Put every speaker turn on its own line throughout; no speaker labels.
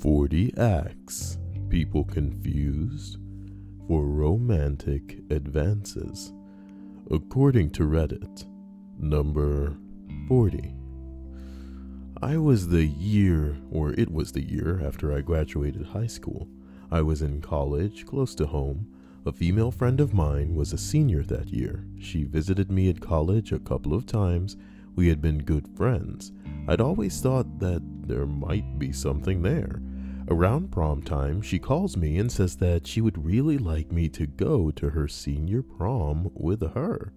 40 acts people confused for romantic advances, according to Reddit. Number 40. It was the year after I graduated high school. I was in college, close to home. A female friend of mine was a senior that year. She visited me at college a couple of times. We had been good friends. I'd always thought that there might be something there. Around prom time, she calls me and says that she would really like me to go to her senior prom with her,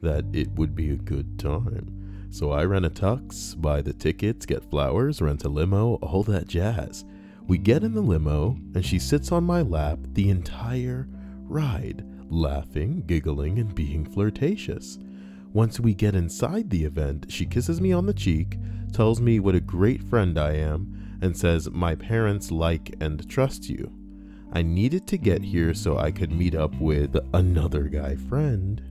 that it would be a good time. So I rent a tux, buy the tickets, get flowers, rent a limo, all that jazz. We get in the limo and she sits on my lap the entire ride, laughing, giggling, and being flirtatious. Once we get inside the event, she kisses me on the cheek, tells me what a great friend I am, and says my parents like and trust you. I needed to get here so I could meet up with another guy friend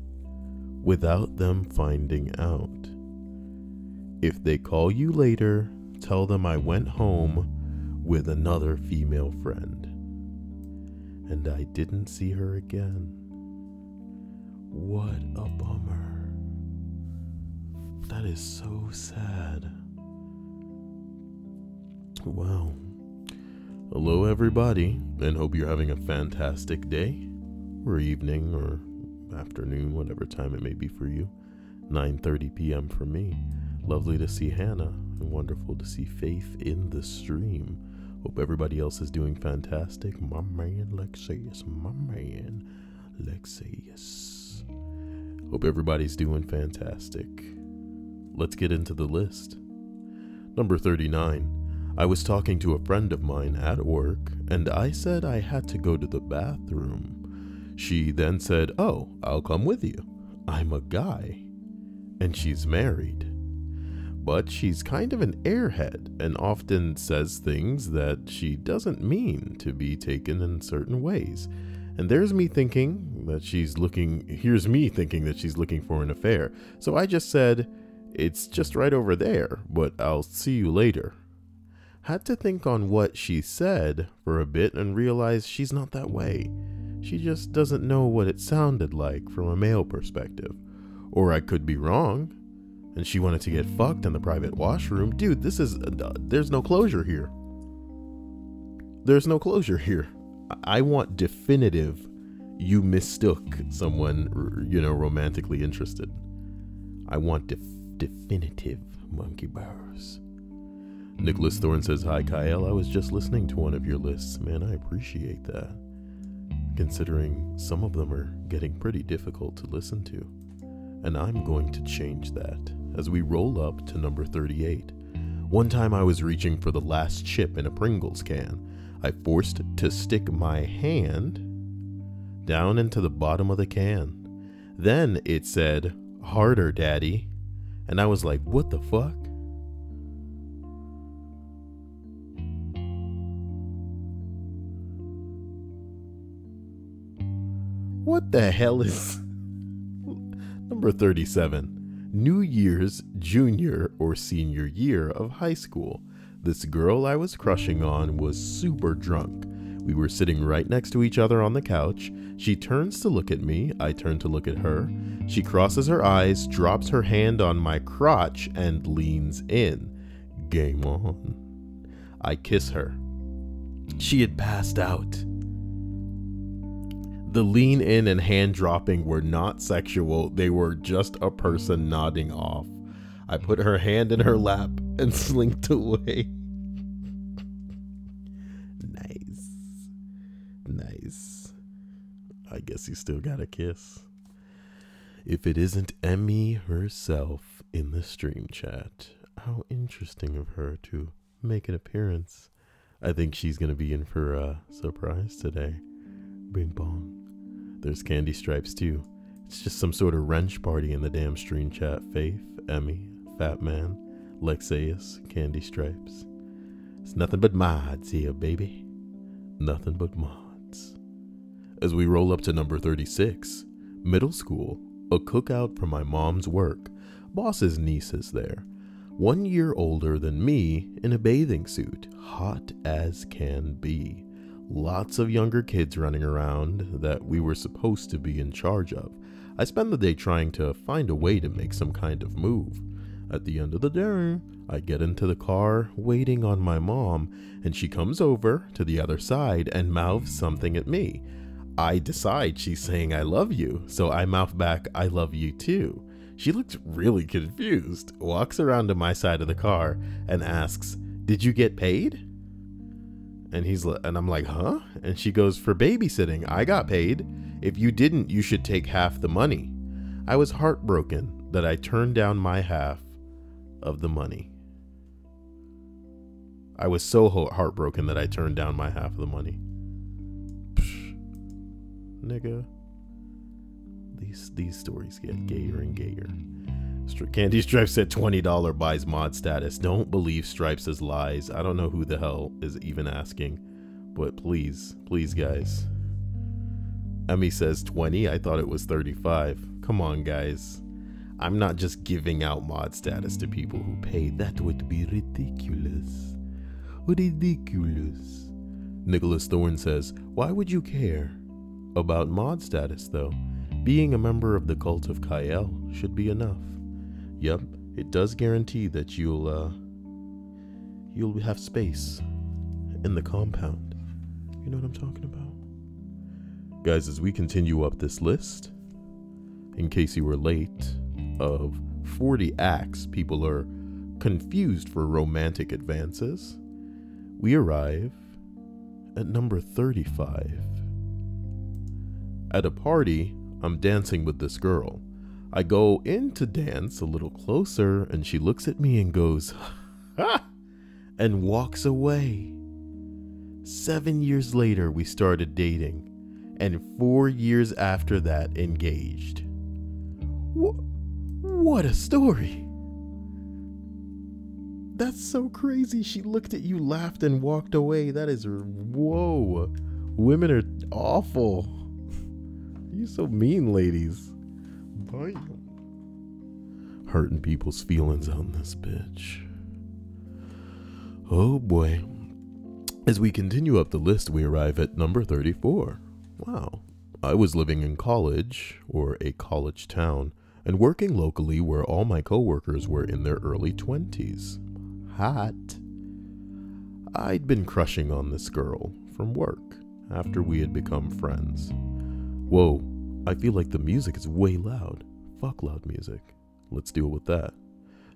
without them finding out. If they call you later, tell them I went home with another female friend. And I didn't see her again. What a bummer. That is so sad. Wow. Hello everybody, and hope you're having a fantastic day, or evening, or afternoon, whatever time it may be for you. 9:30 p.m. for me. Lovely to see Hannah, and wonderful to see Faith in the stream. Hope everybody else is doing fantastic. My man Lexius, Hope everybody's doing fantastic. Let's get into the list. Number 39. I was talking to a friend of mine at work, and I said I had to go to the bathroom. She then said, "Oh, I'll come with you. I'm a guy." And she's married. But she's kind of an airhead and often says things that she doesn't mean to be taken in certain ways. And here's me thinking that she's looking for an affair. So I just said, "It's just right over there, but I'll see you later." Had to think on what she said for a bit and realize she's not that way. She just doesn't know what it sounded like from a male perspective. Or I could be wrong, and she wanted to get fucked in the private washroom. Dude, there's no closure here. There's no closure here. I want definitive, you mistook someone, romantically interested. I want definitive monkey bars. Nicholas Thorne says, "Hi Kyle, I was just listening to one of your lists. Man, I appreciate that. Considering some of them are getting pretty difficult to listen to. And I'm going to change that as we roll up to number 38. One time I was reaching for the last chip in a Pringles can. I forced to stick my hand down into the bottom of the can. Then it said, 'Harder, Daddy.' And I was like, what the fuck? What the hell is... Number 37. New Year's junior or senior year of high school. This girl I was crushing on was super drunk. We were sitting right next to each other on the couch. She turns to look at me. I turn to look at her. She crosses her eyes, drops her hand on my crotch, and leans in. Game on. I kiss her. She had passed out. The lean in and hand dropping were not sexual. They were just a person nodding off. I put her hand in her lap and slinked away. Nice. I guess you still got a kiss. If it isn't Emmy herself in the stream chat. How interesting of her to make an appearance. I think she's going to be in for a surprise today. Bing bong. There's Candy Stripes too. It's just some sort of wrench party in the damn stream chat. Faith, Emmy, Fat Man, Lexaeus, Candy Stripes. It's nothing but mods here, baby. Nothing but mods. As we roll up to number 36, middle school, a cookout from my mom's work. Boss's niece is there. 1 year older than me in a bathing suit, hot as can be. Lots of younger kids running around that we were supposed to be in charge of. I spend the day trying to find a way to make some kind of move. At the end of the day, I get into the car waiting on my mom, and she comes over to the other side and mouths something at me. I decide she's saying I love you, so I mouth back I love you too. She looks really confused, walks around to my side of the car and asks, "Did you get paid?" And I'm like, "Huh?" And she goes, "For babysitting, I got paid. If you didn't, you should take half the money." I was heartbroken that I turned down my half of the money. I was so heartbroken that I turned down my half of the money. Psh, nigga. These stories get gayer and gayer. Candy Stripes said $20 buys mod status. Don't believe Stripes' lies. I don't know who the hell is even asking, but please guys. Emmy says 20. I thought it was 35. Come on, guys. I'm not just giving out mod status to people who pay. That would be ridiculous. Ridiculous. Nicholas Thorne says, "Why would you care about mod status though? Being a member of the cult of Kyle should be enough." Yep, it does guarantee that you'll have space in the compound. You know what I'm talking about? Guys, as we continue up this list, in case you were late, of 40 acts people are confused for romantic advances, we arrive at number 35. At a party, I'm dancing with this girl. I go in to dance a little closer, and she looks at me and goes, "Ha!" and walks away. 7 years later, we started dating, and 4 years after that, engaged. What a story. That's so crazy. She looked at you, laughed, and walked away. That is, whoa. Women are awful. You're so mean, ladies. Hurting people's feelings on this bitch. Oh boy. As we continue up the list, we arrive at number 34. Wow. I was living in college, or a college town, and working locally where all my coworkers were in their early 20s. Hot. I'd been crushing on this girl from work after we had become friends. Whoa, I feel like the music is way loud. Fuck loud music. Let's deal with that.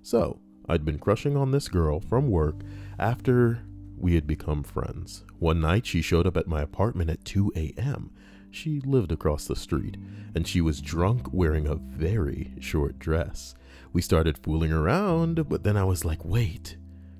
So, I'd been crushing on this girl from work after we had become friends. One night, she showed up at my apartment at 2 a.m. She lived across the street, and she was drunk, wearing a very short dress. We started fooling around, but then I was like, wait,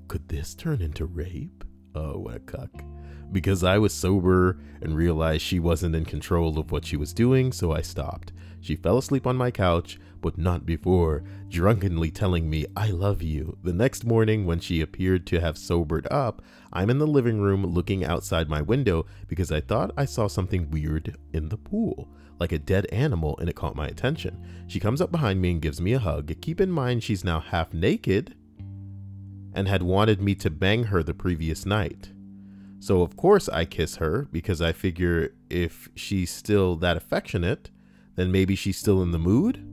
could this turn into rape? Oh, what a cuck. Because I was sober and realized she wasn't in control of what she was doing, so I stopped. She fell asleep on my couch, but not before drunkenly telling me, "I love you." The next morning, when she appeared to have sobered up, I'm in the living room looking outside my window because I thought I saw something weird in the pool, like a dead animal, and it caught my attention. She comes up behind me and gives me a hug. Keep in mind, she's now half naked and had wanted me to bang her the previous night. So of course I kiss her because I figure if she's still that affectionate, then maybe she's still in the mood.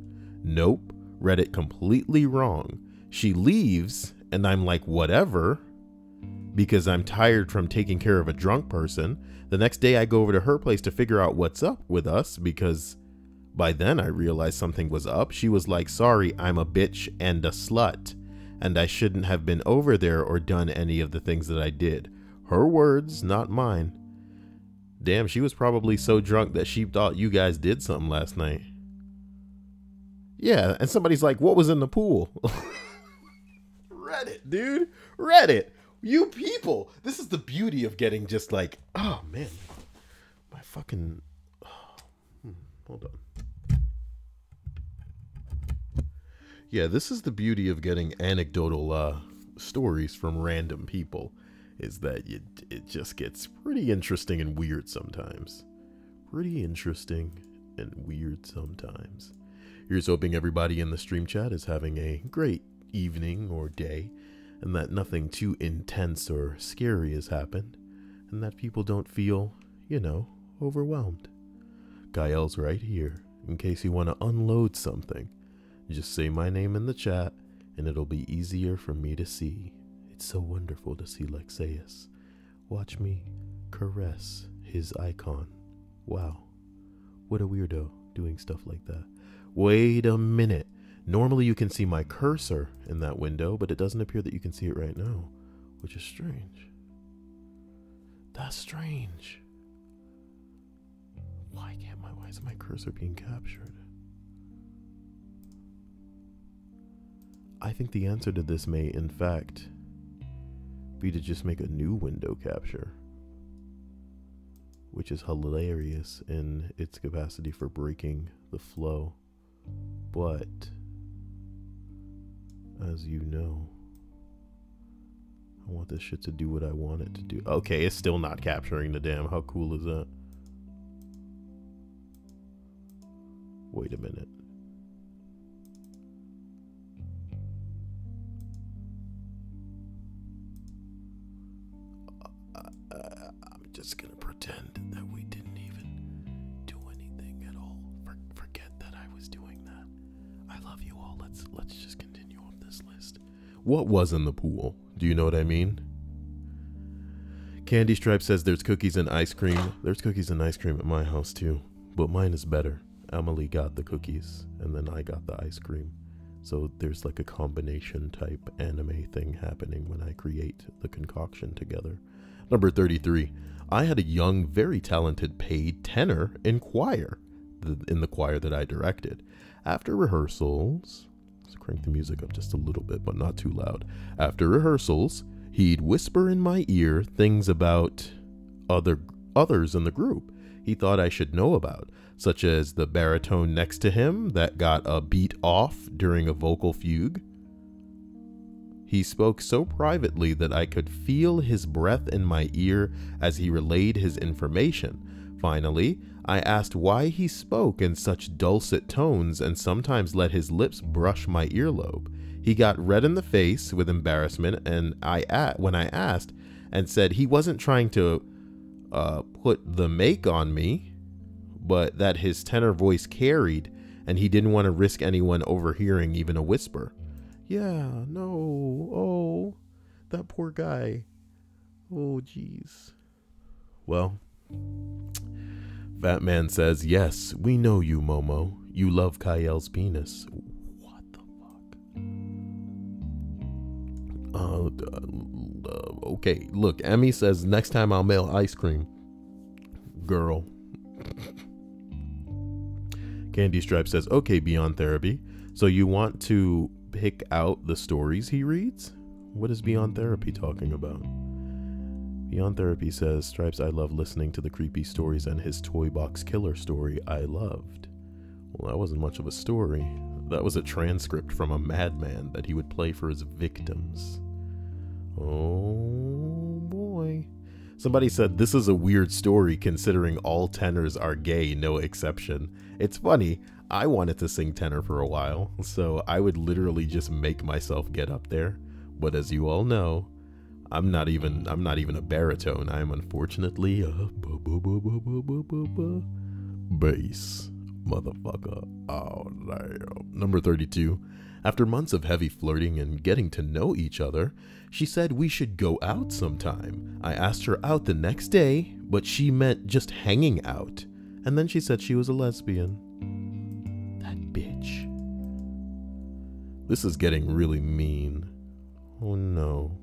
Nope, read it completely wrong. She leaves and I'm like, whatever, because I'm tired from taking care of a drunk person. The next day I go over to her place to figure out what's up with us because by then I realized something was up. She was like, "Sorry, I'm a bitch and a slut, and I shouldn't have been over there or done any of the things that I did." Her words, not mine. Damn, she was probably so drunk that she thought you guys did something last night. Yeah, and somebody's like, "What was in the pool?" Reddit, dude. Reddit. You people. This is the beauty of getting just like, oh man. My fucking... hold on. Yeah, this is the beauty of getting anecdotal stories from random people, is that it just gets pretty interesting and weird sometimes. Pretty interesting and weird sometimes. Here's hoping everybody in the stream chat is having a great evening or day, and that nothing too intense or scary has happened, and that people don't feel, overwhelmed. Gael's right here, in case you want to unload something. Just say my name in the chat, and it'll be easier for me to see. It's so wonderful to see Lexaeus. Watch me caress his icon. Wow, what a weirdo doing stuff like that. Wait a minute. Normally you can see my cursor in that window, but it doesn't appear that you can see it right now, which is strange. That's strange. Why is my cursor being captured? I think the answer to this may, in fact, be to just make a new window capture, which is hilarious in its capacity for breaking the flow. But, as you know, I want this shit to do what I want it to do. Okay, it's still not capturing the damn. How cool is that? Wait a minute. I'm just gonna pretend that we didn't even do anything at all. Forget that I was doing that. I love you all. Let's just continue on this list. What was in the pool? Do you know what I mean? Candy Stripe says there's cookies and ice cream. There's cookies and ice cream at my house too, but mine is better. Emily got the cookies and then I got the ice cream. So there's like a combination type anime thing happening when I create the concoction together. Number 33. I had a young, very talented paid tenor in choir, in the choir that I directed. After rehearsals, let's crank the music up just a little bit, but not too loud. After rehearsals, he'd whisper in my ear things about others in the group he thought I should know about, such as the baritone next to him that got a beat off during a vocal fugue. He spoke so privately that I could feel his breath in my ear as he relayed his information. Finally, I asked why he spoke in such dulcet tones and sometimes let his lips brush my earlobe. He got red in the face with embarrassment, and when I asked, and said he wasn't trying to put the make on me, but that his tenor voice carried and he didn't want to risk anyone overhearing even a whisper. Yeah, no, oh, that poor guy. Oh, jeez. Well, Fat Man says, yes, we know you, Momo. You love Kael's penis. What the fuck? Okay, look, Emmy says, next time I'll mail ice cream. Girl. Candy Stripe says, okay, Beyond Therapy. So you want to pick out the stories he reads? What is Beyond Therapy talking about? Beyond Therapy says, Stripes, I love listening to the creepy stories, and his toy box killer story I loved. Well, that wasn't much of a story. That was a transcript from a madman that he would play for his victims. Oh boy. Somebody said, this is a weird story considering all tenors are gay, no exception. It's funny, I wanted to sing tenor for a while, so I would literally just make myself get up there. But as you all know, I'm not even a baritone. I am unfortunately a bass motherfucker. Oh damn. Number 32. After months of heavy flirting and getting to know each other, she said we should go out sometime. I asked her out the next day, but she meant just hanging out. And then she said she was a lesbian. That bitch. This is getting really mean. Oh no.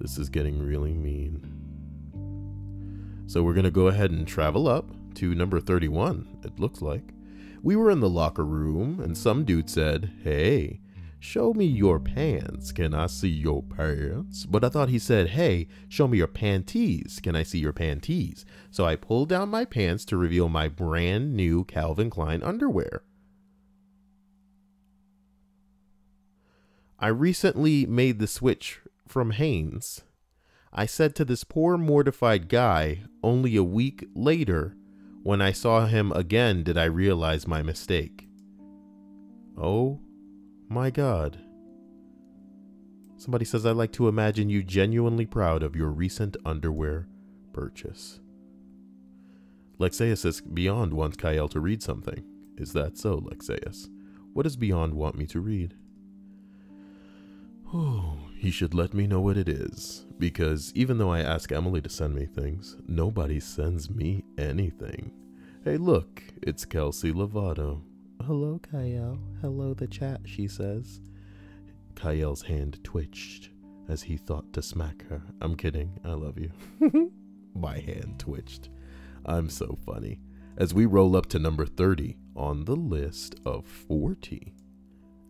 This is getting really mean. So we're going to go ahead and travel up to number 31, it looks like. We were in the locker room and some dude said, hey, show me your pants. Can I see your pants? But I thought he said, hey, show me your panties. Can I see your panties? So I pulled down my pants to reveal my brand new Calvin Klein underwear. I recently made the switch from Hanes. I said to this poor mortified guy only a week later, when I saw him again, did I realize my mistake. Oh my God. Somebody says, I like to imagine you genuinely proud of your recent underwear purchase. Lexeus says, Beyond wants Kyle to read something. Is that so, Lexeus? What does Beyond want me to read? Oh, he should let me know what it is. Because even though I ask Emily to send me things, nobody sends me anything. Hey, look, it's Kelsey Lovato. Hello, Kyle. Hello, the chat, she says. Kyle's hand twitched as he thought to smack her. I'm kidding. I love you. My hand twitched. I'm so funny. As we roll up to number 30 on the list of 40.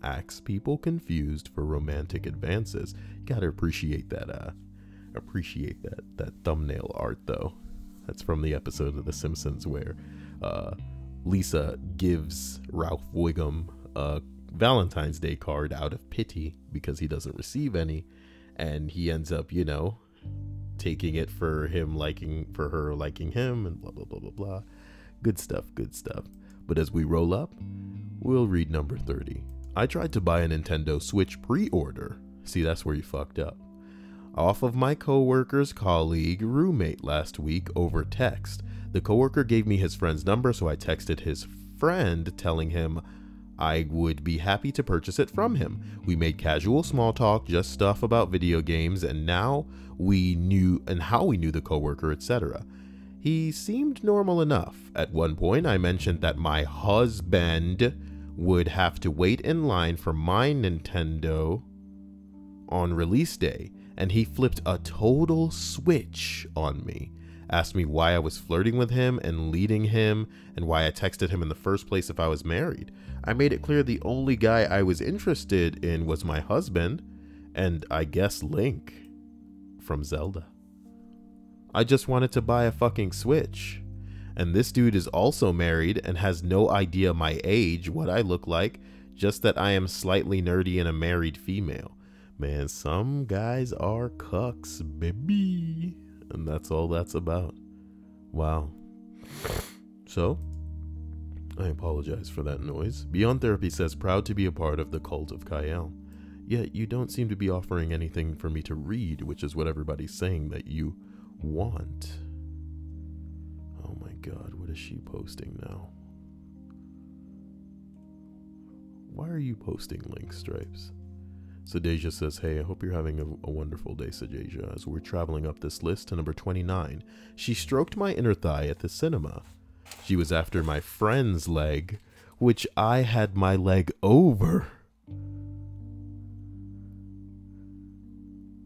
Acts people confused for romantic advances. Gotta appreciate that, that thumbnail art, though. That's from the episode of The Simpsons where Lisa gives Ralph Wiggum a Valentine's Day card out of pity because he doesn't receive any, and he ends up, you know, taking it for her liking him, and blah blah blah blah blah. Good stuff. But as we roll up, we'll read number 30. I tried to buy a Nintendo Switch pre-order. See, that's where you fucked up. Off of my coworker's colleague roommate last week over text. The coworker gave me his friend's number, so I texted his friend telling him I would be happy to purchase it from him. We made casual small talk, just stuff about video games, and how we knew the coworker, etc. He seemed normal enough. At one point, I mentioned that my husband would have to wait in line for my Nintendo on release day, and he flipped a total switch on me. Asked me why I was flirting with him and leading him, and why I texted him in the first place if I was married. I made it clear the only guy I was interested in was my husband, and I guess Link from Zelda. I just wanted to buy a fucking Switch. And this dude is also married and has no idea my age, what I look like, just that I am slightly nerdy and a married female. Man, some guys are cucks, baby. And that's all that's about. Wow. So, I apologize for that noise. Beyond Therapy says, proud to be a part of the cult of Kyle. Yet you don't seem to be offering anything for me to read, which is what everybody's saying that you want. Oh my god, what is she posting now? Why are you posting link stripes? Sadeja says, hey, I hope you're having a wonderful day, Sadeja. As we're traveling up this list to number 29, she stroked my inner thigh at the cinema. She was after my friend's leg, which I had my leg over.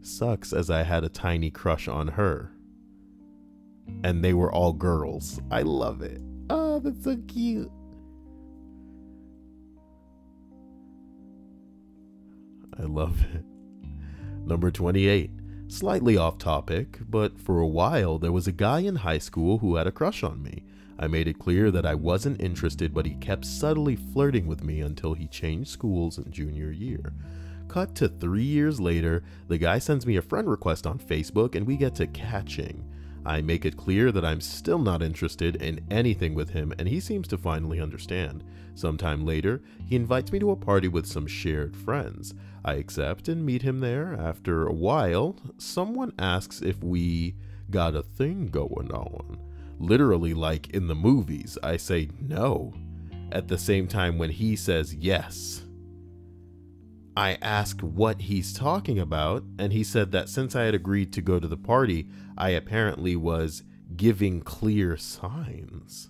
Sucks, as I had a tiny crush on her. And they were all girls. I love it. Oh, that's so cute. I love it. Number 28. Slightly off topic, but for a while there was a guy in high school who had a crush on me. I made it clear that I wasn't interested, but he kept subtly flirting with me until he changed schools in junior year. Cut to 3 years later, the guy sends me a friend request on Facebook and we get to catching. I make it clear that I'm still not interested in anything with him, and he seems to finally understand. Sometime later, he invites me to a party with some shared friends. I accept and meet him there. After a while, someone asks if we got a thing going on. Literally like in the movies, I say no. At the same time when he says yes. I ask what he's talking about, and he said that since I had agreed to go to the party, I apparently was giving clear signs.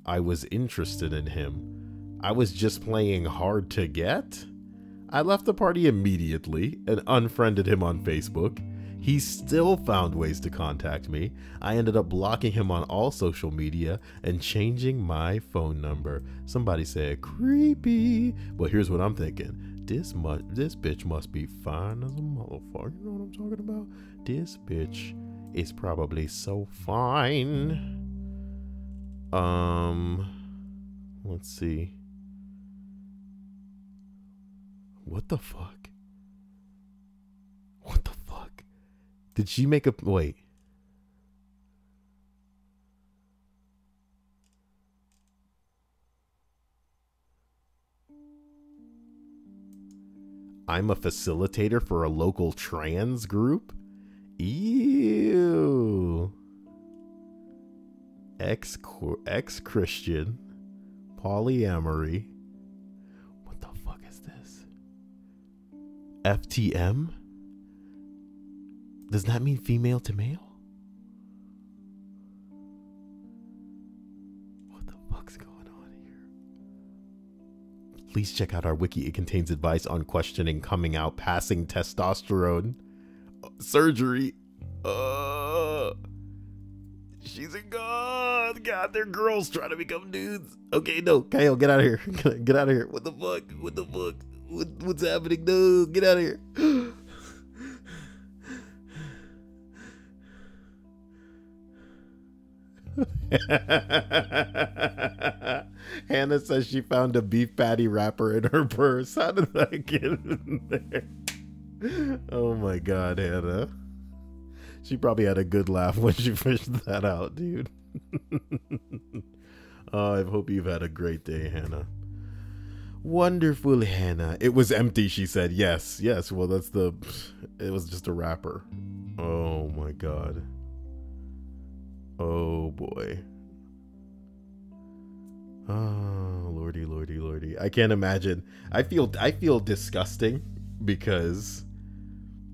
I was interested in him. I was just playing hard to get? I left the party immediately and unfriended him on Facebook. He still found ways to contact me. I ended up blocking him on all social media and changing my phone number. Somebody said creepy, but here's what I'm thinking. This bitch must be fine as a motherfucker. You know what I'm talking about? This bitch is probably so fine. Let's see. What the fuck? What the fuck? Did she make a... Wait. I'm a facilitator for a local trans group? Ew. Ex-Christian. Polyamory. What the fuck is this? FTM? Does that mean female to male? What the fuck's going on here? Please check out our wiki. It contains advice on questioning, coming out, passing testosterone, surgery. She's a god. God, they're girls trying to become dudes. Okay, no, Kyle, get out of here. Get out of here. What the fuck? What the fuck? What's happening? No, get out of here. Hannah says she found a beef patty wrapper in her purse. How did that get in there? Oh my god, Hannah. She probably had a good laugh when she fished that out, dude. Oh, I hope you've had a great day, Hannah. Wonderful, Hannah. It was empty, she said. Yes, yes. Well, it was just a wrapper. Oh my god. Oh boy. Oh, lordy, lordy, lordy. I can't imagine. I feel disgusting because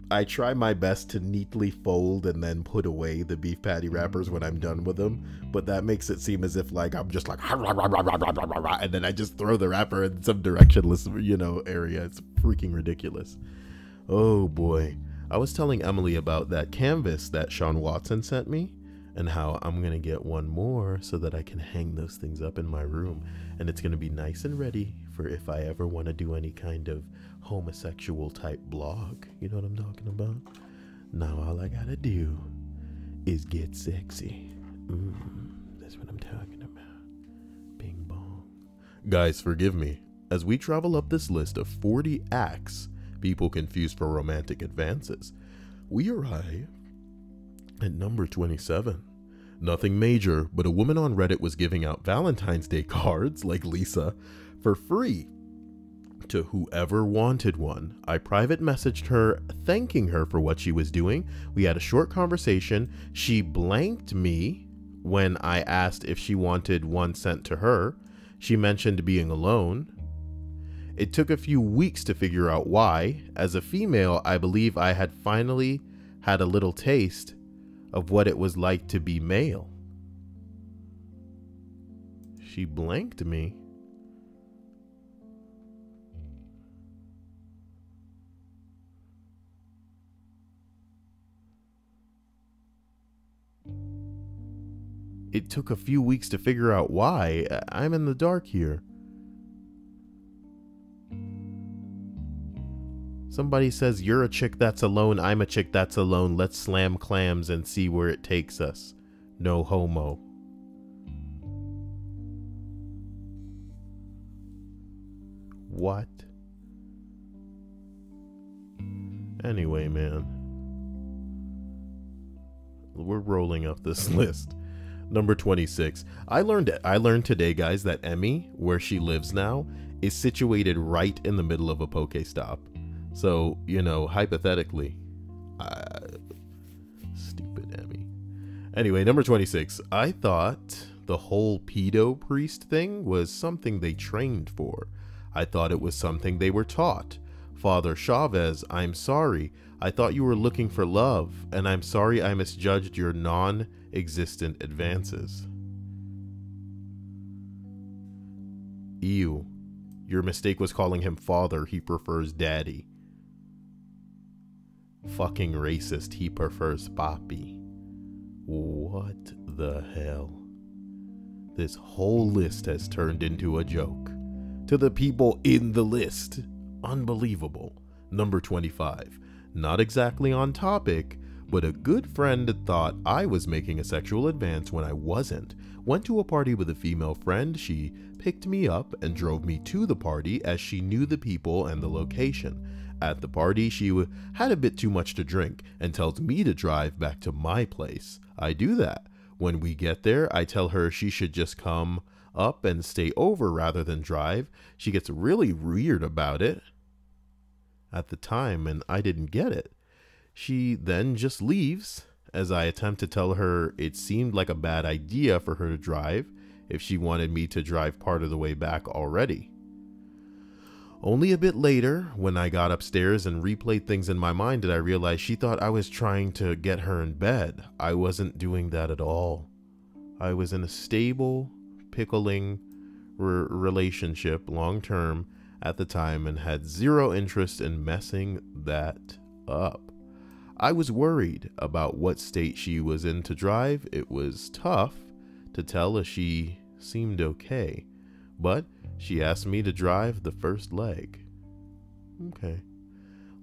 I try my best to neatly fold and then put away the beef patty wrappers when I'm done with them, but that makes it seem as if like I'm just like and then I just throw the wrapper in some directionless, area. It's freaking ridiculous. Oh boy. I was telling Emily about that canvas that Sean Watson sent me and how I'm gonna get one more so that I can hang those things up in my room, and it's gonna be nice and ready for if I ever want to do any kind of homosexual type blog. You know what I'm talking about? Now all I gotta do is get sexy. That's what I'm talking about. Bing bong. Guys, forgive me. As we travel up this list of 40 acts people confuse for romantic advances, we arrive at number 27. Nothing major, but a woman on Reddit was giving out Valentine's Day cards, like Lisa, for free to whoever wanted one. I private messaged her thanking her for what she was doing. We had a short conversation. She blanked me when I asked if she wanted one sent to her. She mentioned being alone. It took a few weeks to figure out why. As a female, I believe I had finally had a little taste of what it was like to be male. She blanked me. It took a few weeks to figure out why. I'm in the dark here. Somebody says, you're a chick that's alone, I'm a chick that's alone. Let's slam clams and see where it takes us. No homo. What? Anyway, man. We're rolling up this list. Number 26. I learned today, guys, that Emmy, where she lives now, is situated right in the middle of a Pokestop. So, hypothetically, stupid Emmy. Anyway, number 26. I thought the whole pedo priest thing was something they trained for. I thought it was something they were taught. Father Chavez, I'm sorry. I thought you were looking for love, and I'm sorry I misjudged your non-existent advances. Ew. Your mistake was calling him father. He prefers daddy. Fucking racist. He prefers papi. What the hell? This whole list has turned into a joke. To the people in the list. Unbelievable. Number 25. Not exactly on topic, but a good friend thought I was making a sexual advance when I wasn't. Went to a party with a female friend. She picked me up and drove me to the party as she knew the people and the location. At the party, she had a bit too much to drink and tells me to drive back to my place. I do that. When we get there, I tell her she should just come up and stay over rather than drive. She gets really weird about it. at the time, and I didn't get it. She then just leaves as I attempt to tell her it seemed like a bad idea for her to drive if she wanted me to drive part of the way back already. Only a bit later, when I got upstairs and replayed things in my mind, did I realize she thought I was trying to get her in bed. I wasn't doing that at all. I was in a stable, pickling relationship long term at the time and had zero interest in messing that up. I was worried about what state she was in to drive. It was tough to tell as she seemed okay, but she asked me to drive the first leg. Okay.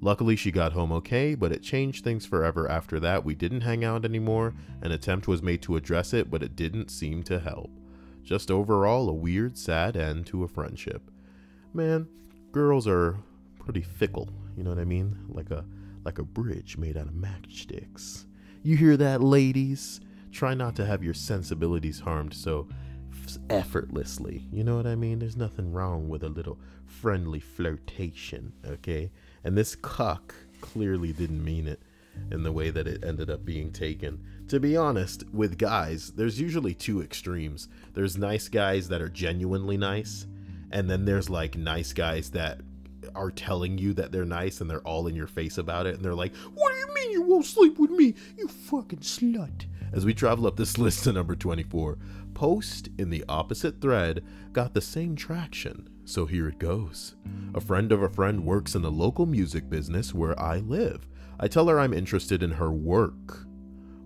Luckily, she got home okay, but it changed things forever after that. We didn't hang out anymore. An attempt was made to address it, but it didn't seem to help. Just overall, a weird, sad end to a friendship. Man, girls are pretty fickle, you know what I mean? Like a bridge made out of matchsticks. You hear that, ladies? Try not to have your sensibilities harmed so effortlessly. You know what I mean? There's nothing wrong with a little friendly flirtation, okay? And this cuck clearly didn't mean it in the way that it ended up being taken. To be honest, with guys, there's usually two extremes. There's nice guys that are genuinely nice, and then there's like nice guys that are telling you that they're nice and they're all in your face about it, and they're like, what do you mean you won't sleep with me, you fucking slut? As we travel up this list to number 24, post in the opposite thread got the same traction, so here it goes. A friend of a friend works in the local music business where I live. I tell her I'm interested in her work.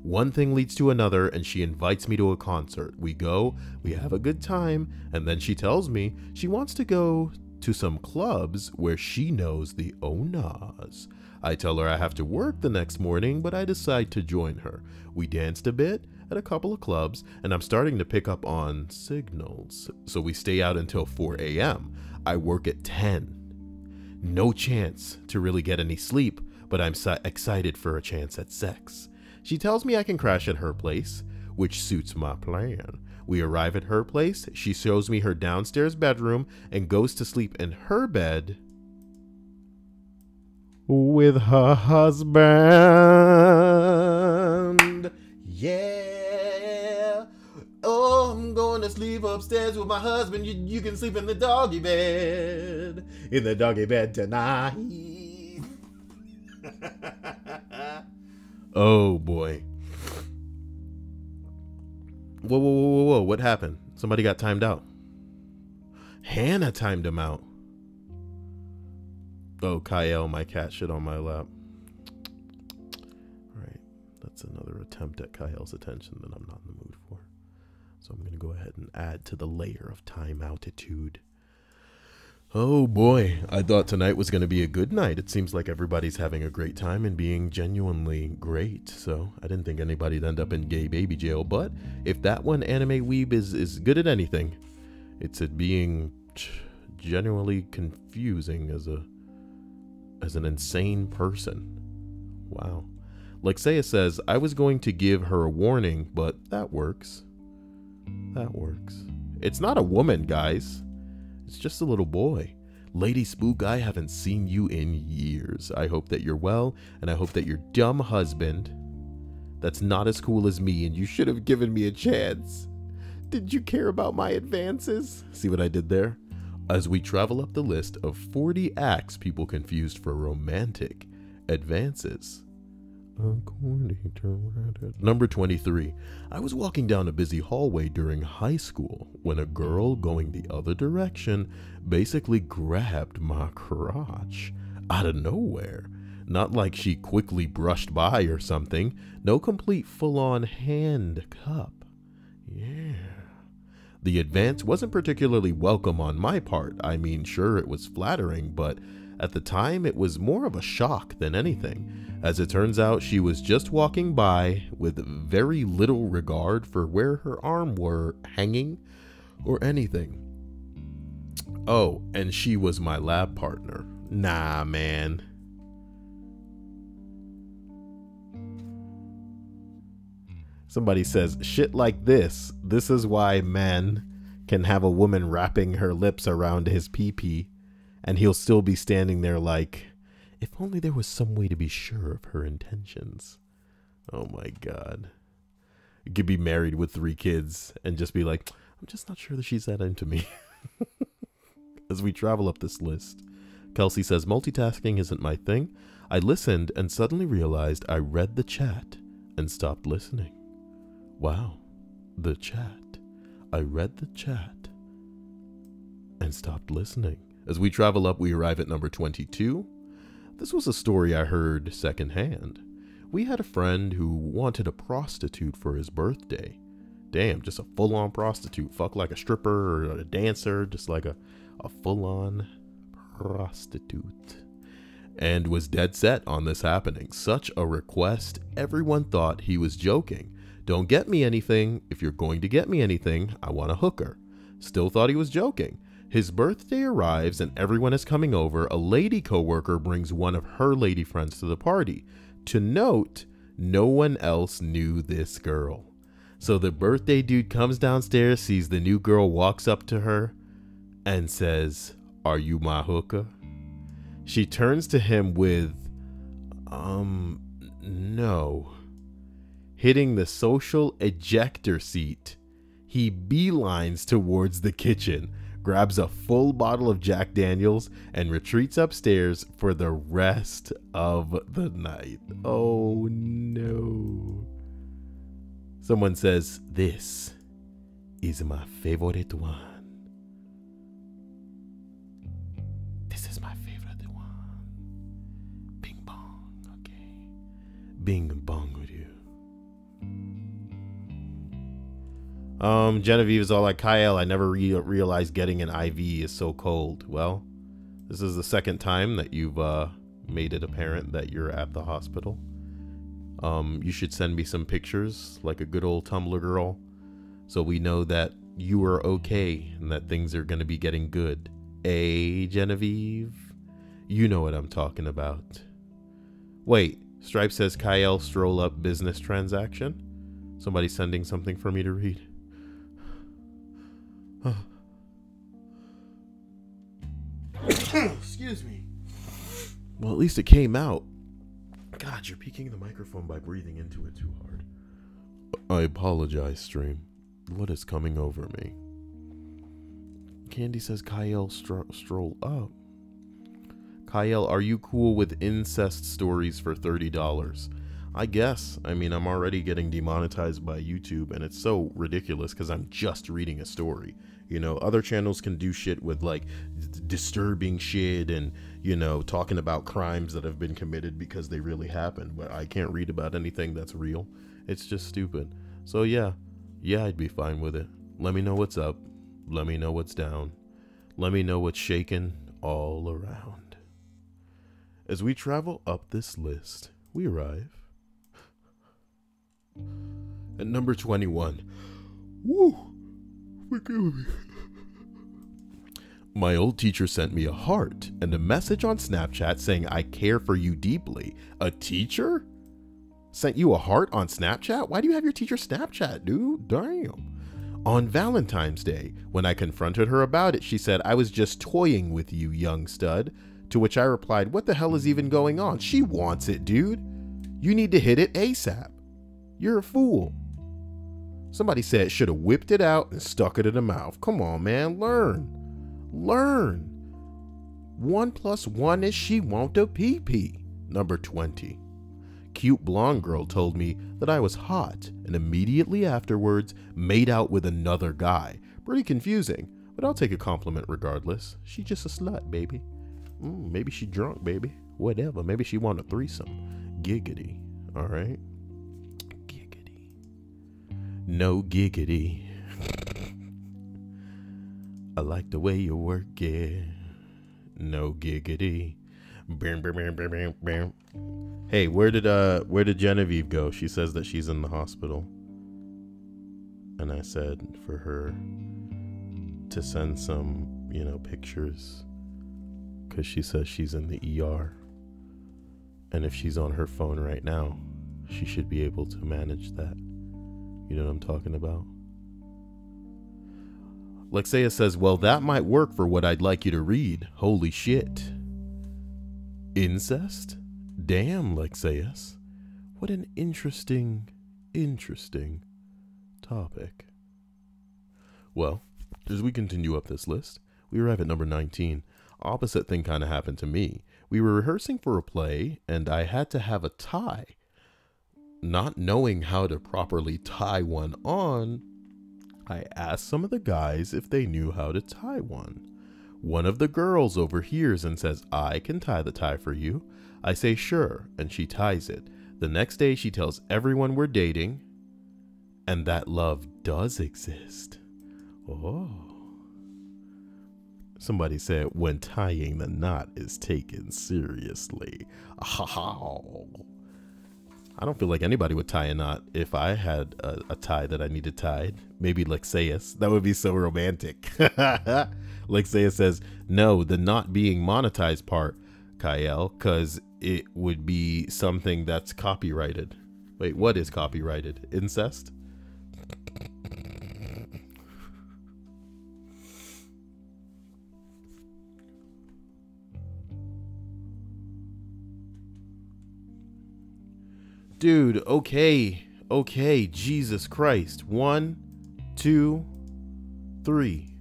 One thing leads to another, and she invites me to a concert. We go, we have a good time, and then she tells me she wants to go to some clubs where she knows the owners. I tell her I have to work the next morning, but I decide to join her. We danced a bit at a couple of clubs, and I'm starting to pick up on signals. So we stay out until 4 a.m. I work at 10. No chance to really get any sleep, but I'm excited for a chance at sex. She tells me I can crash at her place, which suits my plan. We arrive at her place. She shows me her downstairs bedroom and goes to sleep in her bed with her husband. Yeah. Oh, I'm going to sleep upstairs with my husband. You can sleep in the doggy bed. In the doggy bed tonight. Oh boy. Whoa, what happened? Somebody got timed out. Hannah timed him out. Oh, Kyle, my cat shit on my lap. Alright, that's another attempt at Kyle's attention that I'm not in the mood for. So I'm going to go ahead and add to the layer of time altitude. Oh boy, I thought tonight was going to be a good night. It seems like everybody's having a great time and being genuinely great. So I didn't think anybody'd end up in gay baby jail. But if that one anime weeb is good at anything, it's at being genuinely confusing as an insane person. Wow. Like Saya says, I was going to give her a warning, but that works. That works. It's not a woman, guys. It's just a little boy. Lady Spook, I haven't seen you in years. I hope that you're well, and I hope that your dumb husband, that's not as cool as me, and you should have given me a chance. Did you care about my advances? See what I did there? As we travel up the list of 40 acts people confused for romantic advances. Number 23. I was walking down a busy hallway during high school when a girl going the other direction basically grabbed my crotch out of nowhere. Not like she quickly brushed by or something. No complete full-on hand cup. Yeah. The advance wasn't particularly welcome on my part. I mean, sure, it was flattering, but at the time, it was more of a shock than anything. As it turns out, she was just walking by with very little regard for where her arm were hanging or anything. Oh, and she was my lab partner. Nah, man. Somebody says, shit like this is why men can have a woman wrapping her lips around his pee-pee, and he'll still be standing there like, If only there was some way to be sure of her intentions. Oh my God. You could be married with 3 kids and just be like, I'm just not sure that she's that into me. As we travel up this list, Kelsey says, multitasking isn't my thing. I listened and suddenly realized I read the chat and stopped listening. Wow, the chat. I read the chat and stopped listening. As we travel up, we arrive at number 22. This was a story I heard secondhand. We had a friend who wanted a prostitute for his birthday. Damn, just a full-on prostitute. Fuck like a stripper or a dancer, just like a full-on prostitute. And was dead set on this happening. Such a request, everyone thought he was joking. Don't get me anything. If you're going to get me anything, I want a hooker. Still thought he was joking. His birthday arrives and everyone is coming over. A lady coworker brings one of her lady friends to the party. To note, no one else knew this girl. So the birthday dude comes downstairs, sees the new girl, walks up to her and says, "Are you my hooker?" She turns to him with, no. Hitting the social ejector seat, he beelines towards the kitchen, grabs a full bottle of Jack Daniels, and retreats upstairs for the rest of the night. Oh no. Someone says, "This is my favorite one. This is my favorite one. Bing bong, okay. Bing bong with you." Genevieve is all like, "Kyle, I never realized getting an IV is so cold." Well, this is the second time that you've made it apparent that you're at the hospital. You should send me some pictures like a good old Tumblr girl, so we know that you are okay and that things are going to be getting good. Genevieve? You know what I'm talking about. Wait, Stripe says, "Kyle, stroll up business transaction." Somebody sending something for me to read. Excuse me. Well, at least it came out. God, you're peeking the microphone by breathing into it too hard. I apologize, stream. What is coming over me? Candy says, "Kyle, stroll up." Kyle, are you cool with incest stories for $30? I guess. I mean, I'm already getting demonetized by YouTube, and it's so ridiculous because I'm just reading a story. You know, other channels can do shit with like disturbing shit and, you know, talking about crimes that have been committed because they really happened. But I can't read about anything that's real. It's just stupid. So yeah, I'd be fine with it. Let me know what's up. Let me know what's down. Let me know what's shaking all around. As we travel up this list, we arrive at number 21. Woo! Forgive me. My old teacher sent me a heart and a message on Snapchat saying I care for you deeply. A teacher? Sent you a heart on Snapchat? Why do you have your teacher Snapchat, dude? Damn. On Valentine's Day, when I confronted her about it, she said, "I was just toying with you, young stud." To which I replied, "What the hell is even going on? She wants it, dude. You need to hit it ASAP. You're a fool." Somebody said should have whipped it out and stuck it in the mouth. Come on, man. Learn. 1 + 1 is she want a pee-pee. Number 20. Cute blonde girl told me that I was hot and immediately afterwards made out with another guy. Pretty confusing, but I'll take a compliment regardless. She just a slut, baby. Maybe she drunk, baby. Whatever. Maybe she want a threesome. Giggity. All right. No giggity. I like the way you work it. No giggity. Bam, bam, bam, bam, bam, bam. Hey, where did Genevieve go? She says that she's in the hospital. And I said for her to send some, you know, pictures, because she says she's in the ER. And if she's on her phone right now, she should be able to manage that. You know what I'm talking about? Lexia says, "Well, that might work for what I'd like you to read. Holy shit. Incest? Damn, Lexaeus. What an interesting topic. Well, as we continue up this list, we arrive at number 19. Opposite thing kind of happened to me. We were rehearsing for a play, and I had to have a tie. Not knowing how to properly tie one on, I asked some of the guys if they knew how to tie one. One of the girls overhears and says, "I can tie the tie for you." I say, "Sure," and she ties it. The next day, she tells everyone we're dating, and that love does exist. Oh. Somebody said, when tying the knot is taken seriously. Oh. I don't feel like anybody would tie a knot if I had a tie that I needed tied. Maybe Lexaeus. That would be so romantic. Lexaeus says, no, the not being monetized part, Kyle, because it would be something that's copyrighted. Wait, what is copyrighted? Incest? Dude, okay, Jesus Christ. 1, 2, 3.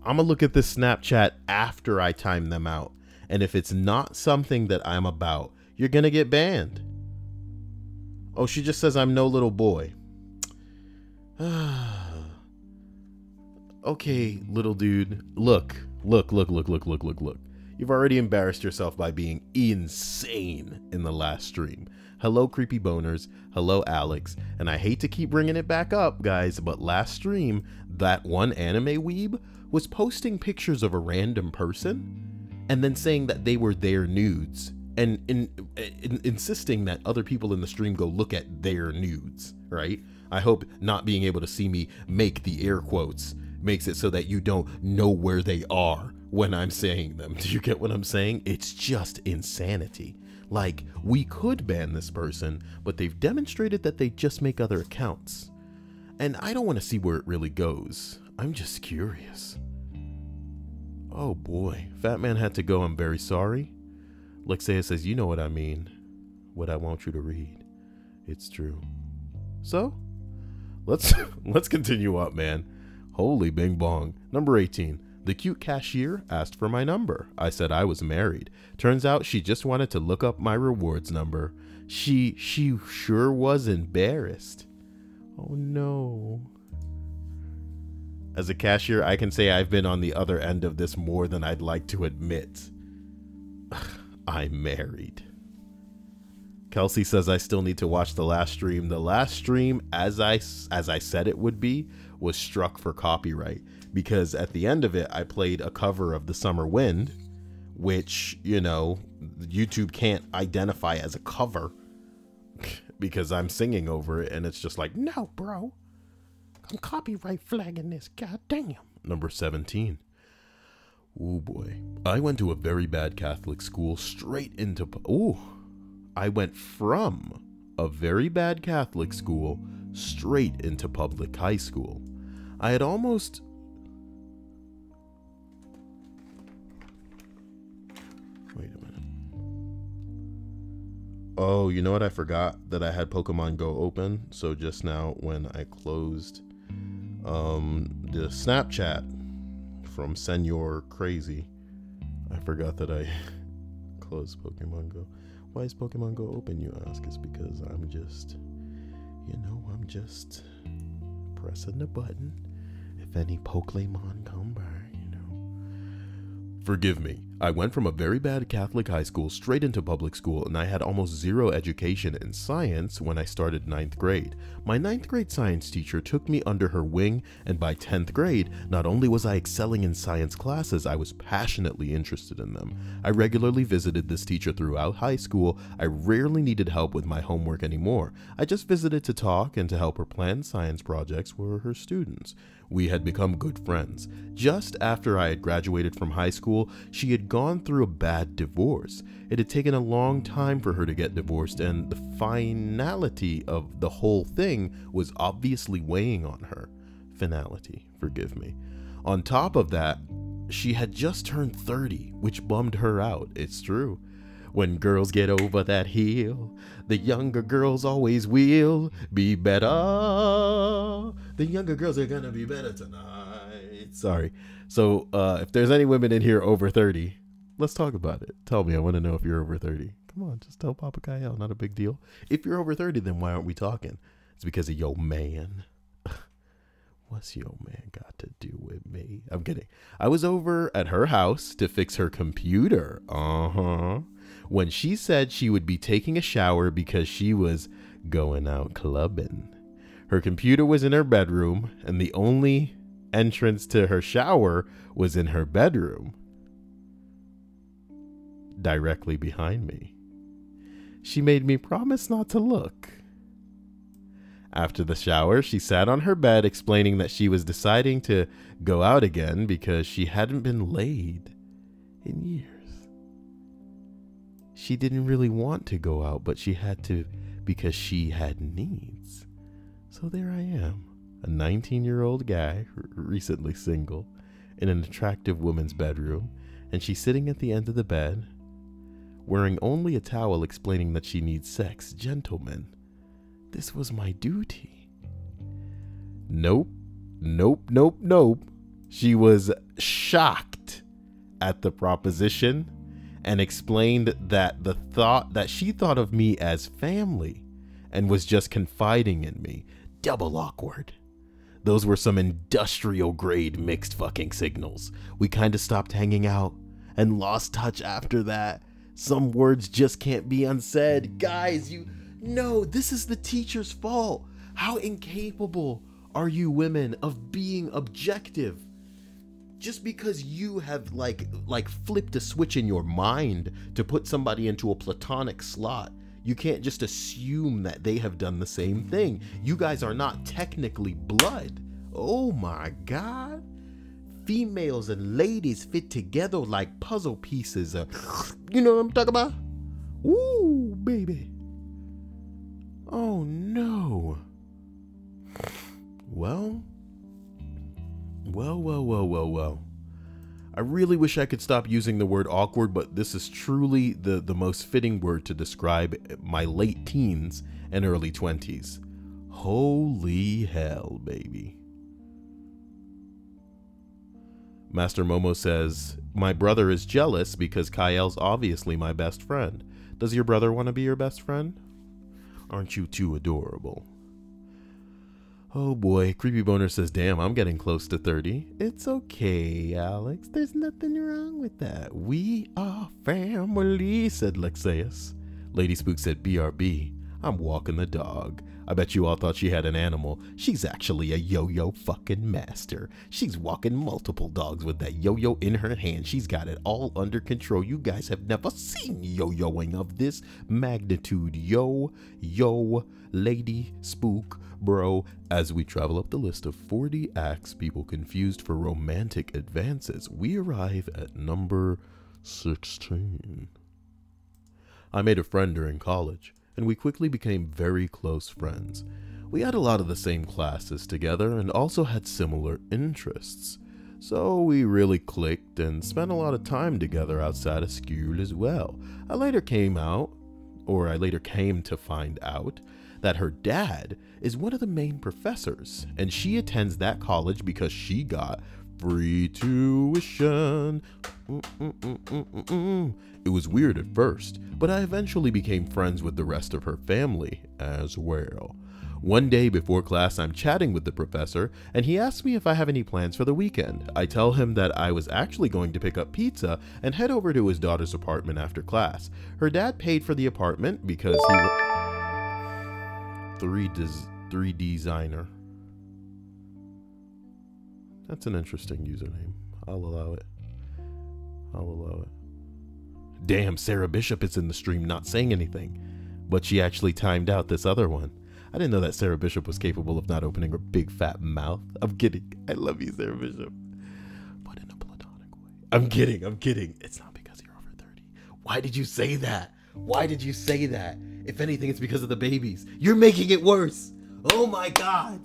I'm gonna look at this Snapchat after I time them out. And if it's not something that I'm about, you're gonna get banned. Oh, she just says I'm no little boy. Okay, little dude. Look. You've already embarrassed yourself by being insane in the last stream. Hello, creepy boners. Hello, Alex. And I hate to keep bringing it back up, guys, but last stream, that one anime weeb was posting pictures of a random person and then saying that they were their nudes and insisting that other people in the stream go look at their nudes, right? I hope not being able to see me make the air quotes makes it so that you don't know where they are when I'm saying them. Do you get what I'm saying? It's just insanity. Like, we could ban this person, but they've demonstrated that they just make other accounts. And I don't want to see where it really goes. I'm just curious. Oh boy, Fat Man had to go, I'm very sorry. Lexaeus says, you know what I mean. What I want you to read. It's true. So, let's continue up, man. Holy bing bong. Number 18. The cute cashier asked for my number. I said I was married. Turns out she just wanted to look up my rewards number. She sure was embarrassed. Oh no. As a cashier, I can say I've been on the other end of this more than I'd like to admit. I'm married. Kelsey says I still need to watch the last stream. The last stream, as I said it would be, was struck for copyright. Because at the end of it, I played a cover of The Summer Wind, which, you know, YouTube can't identify as a cover because I'm singing over it. And it's just like, no, bro, I'm copyright flagging this. God damn. Number 17. Oh, boy. I went to a very bad Catholic school straight into... Ooh. I went from a very bad Catholic school straight into public high school. I had almost... Wait a minute. Oh, you know what? I forgot that I had Pokemon Go open. So just now when I closed the Snapchat from Senor Crazy, I forgot that I closed Pokemon Go. Why is Pokemon Go open, you ask? It's because I'm just, I'm just pressing the button. If any Pokemon come by, Forgive me. I went from a very bad Catholic high school straight into public school, and I had almost zero education in science when I started 9th grade. My 9th grade science teacher took me under her wing, and by 10th grade, not only was I excelling in science classes, I was passionately interested in them. I regularly visited this teacher throughout high school. I rarely needed help with my homework anymore. I just visited to talk and to help her plan science projects for her students. We had become good friends. Just after I had graduated from high school, she had gone through a bad divorce. It had taken a long time for her to get divorced, and the finality of the whole thing was obviously weighing on her. Finality, forgive me. On top of that, she had just turned 30, which bummed her out. It's true. When girls get over that hill, the younger girls always will be better. The younger girls are gonna be better tonight. Sorry. So if there's any women in here over 30, let's talk about it. Tell me, I want to know if you're over 30. Come on, just tell Papa Kyle, not a big deal. If you're over 30, then why aren't we talking? It's because of your man. What's your man got to do with me? I'm kidding. I was over at her house to fix her computer. When she said she would be taking a shower because she was going out clubbing. Her computer was in her bedroom, and the only entrance to her shower was in her bedroom, directly behind me. She made me promise not to look. After the shower, she sat on her bed explaining that she was deciding to go out again because she hadn't been laid in years. She didn't really want to go out, but she had to because she had needs. So there I am, a 19-year-old guy, recently single, in an attractive woman's bedroom, and she's sitting at the end of the bed, wearing only a towel explaining that she needs sex. Gentlemen, this was my duty. Nope. She was shocked at the proposition and explained that she thought of me as family and was just confiding in me. Double awkward. Those were some industrial grade mixed fucking signals. We kind of stopped hanging out and lost touch after that. Some words just can't be unsaid. Guys, no, this is the teacher's fault. How incapable are you women of being objective? Just because you have like flipped a switch in your mind to put somebody into a platonic slot, you can't just assume that they have done the same thing. You guys are not technically blood. Oh my God. Females and ladies fit together like puzzle pieces. You know what I'm talking about? Ooh, baby. Oh no. Well. I really wish I could stop using the word awkward, but this is truly the most fitting word to describe my late teens and early 20s. Holy hell, baby. Master Momo says, my brother is jealous because Kyle's obviously my best friend. Does your brother want to be your best friend? Aren't you too adorable? Oh boy, Creepy Boner says, damn, I'm getting close to 30. It's okay, Alex. There's nothing wrong with that. We are family, said Lexeus. Lady Spook said, BRB, I'm walking the dog. I bet you all thought she had an animal. She's actually a yo-yo fucking master. She's walking multiple dogs with that yo-yo in her hand. She's got it all under control. You guys have never seen yo-yoing of this magnitude. Yo, Lady Spook, bro. As we travel up the list of 40 acts people confused for romantic advances, we arrive at number 16. I made a friend during college, and we quickly became very close friends. We had a lot of the same classes together and also had similar interests. So we really clicked and spent a lot of time together outside of school as well. I later came to find out that her dad is one of the main professors, and she attends that college because she got free tuition. It was weird at first, but I eventually became friends with the rest of her family as well. One day before class, I'm chatting with the professor, and he asks me if I have any plans for the weekend. I tell him that I was actually going to pick up pizza and head over to his daughter's apartment after class. Her dad paid for the apartment because he 3D designer. That's an interesting username. I'll allow it. Damn, Sarah Bishop is in the stream not saying anything, but she actually timed out this other one. I didn't know that Sarah Bishop was capable of not opening her big fat mouth. I'm kidding. I love you, Sarah Bishop. But in a platonic way. I'm kidding. It's not because you're over 30. Why did you say that? If anything, it's because of the babies. You're making it worse. Oh my God.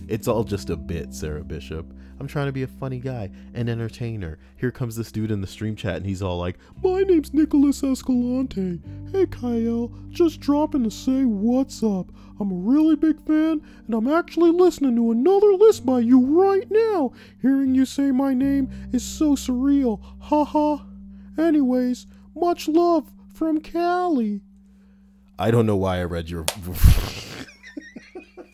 It's all just a bit, Sarah Bishop. I'm trying to be a funny guy, an entertainer. Here comes this dude in the stream chat and he's all like, my name's Nicholas Escalante. Hey Kyle, just dropping to say what's up. I'm a really big fan and I'm actually listening to another list by you right now. Hearing you say my name is so surreal. Haha. Anyways, much love from Cali. I don't know why I read your...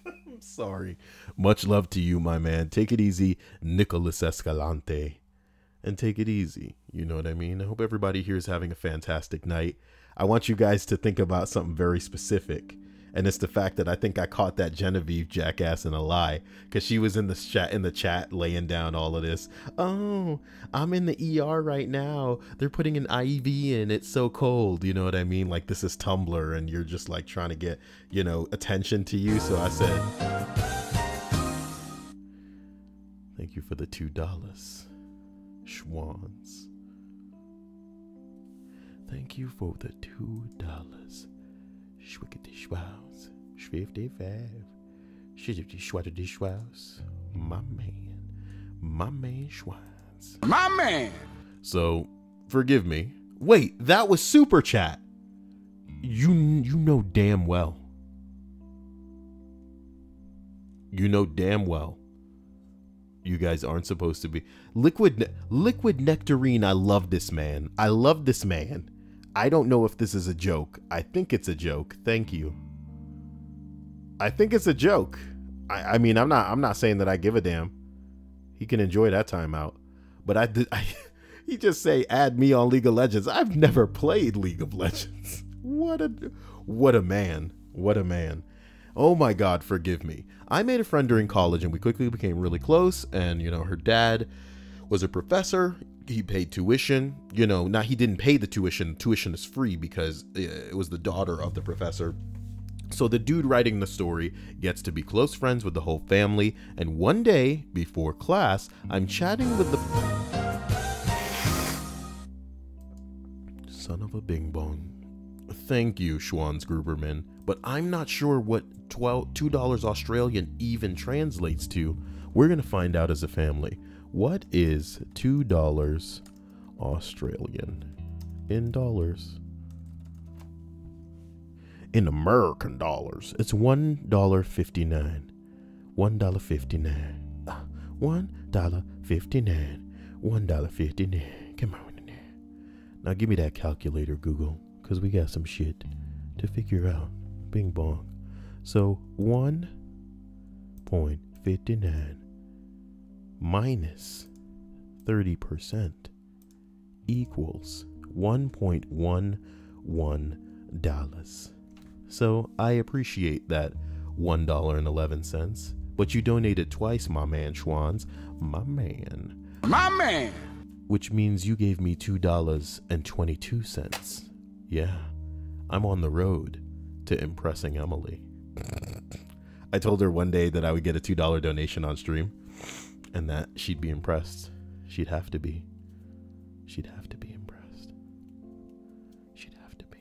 I'm sorry. Much love to you, my man. Take it easy, Nicholas Escalante. And take it easy. You know what I mean? I hope everybody here is having a fantastic night. I want you guys to think about something very specific. And it's the fact that I think I caught that Genevieve jackass in a lie, because she was in the chat laying down all of this. Oh, I'm in the ER right now. They're putting an IV in. It's so cold. You know what I mean? Like, this is Tumblr and you're just like trying to get, you know, attention to you. So I said, thank you for the $2. Schwans. Thank you for the $2. Schwickety schwows, 55, shitty schwattity schwows, my man schwans. My man! So, forgive me. Wait, that was super chat. You know damn well. You know damn well. You guys aren't supposed to be. Liquid Nectarine, I love this man. I love this man. I don't know if this is a joke. I think it's a joke. Thank you. I think it's a joke. I mean, I'm not saying that I give a damn. He can enjoy that time out. But he just say add me on League of Legends. I've never played League of Legends. What a man. What a man. Oh my God, forgive me. I made a friend during college and we quickly became really close, and you know, her dad was a professor. He paid tuition, you know, now he didn't pay the tuition. Tuition is free because it was the daughter of the professor. So the dude writing the story gets to be close friends with the whole family. And one day before class, I'm chatting with the son of a bing bong. Thank you, Schwans Gruberman, but I'm not sure what $2 Australian even translates to. We're going to find out as a family. What is $2 Australian in dollars? In American dollars, it's $1.59. $1.59. $1.59. $1.59. Come on in there. Now give me that calculator, Google, because we got some shit to figure out. Bing bong. So 1.59 minus 30% equals $1.11. So I appreciate that $1.11, but you donated twice, my man Schwans. My man. My man! Which means you gave me $2.22. Yeah, I'm on the road to impressing Emily. I told her one day that I would get a $2 donation on stream and that she'd be impressed. She'd have to be. She'd have to be impressed. She'd have to be.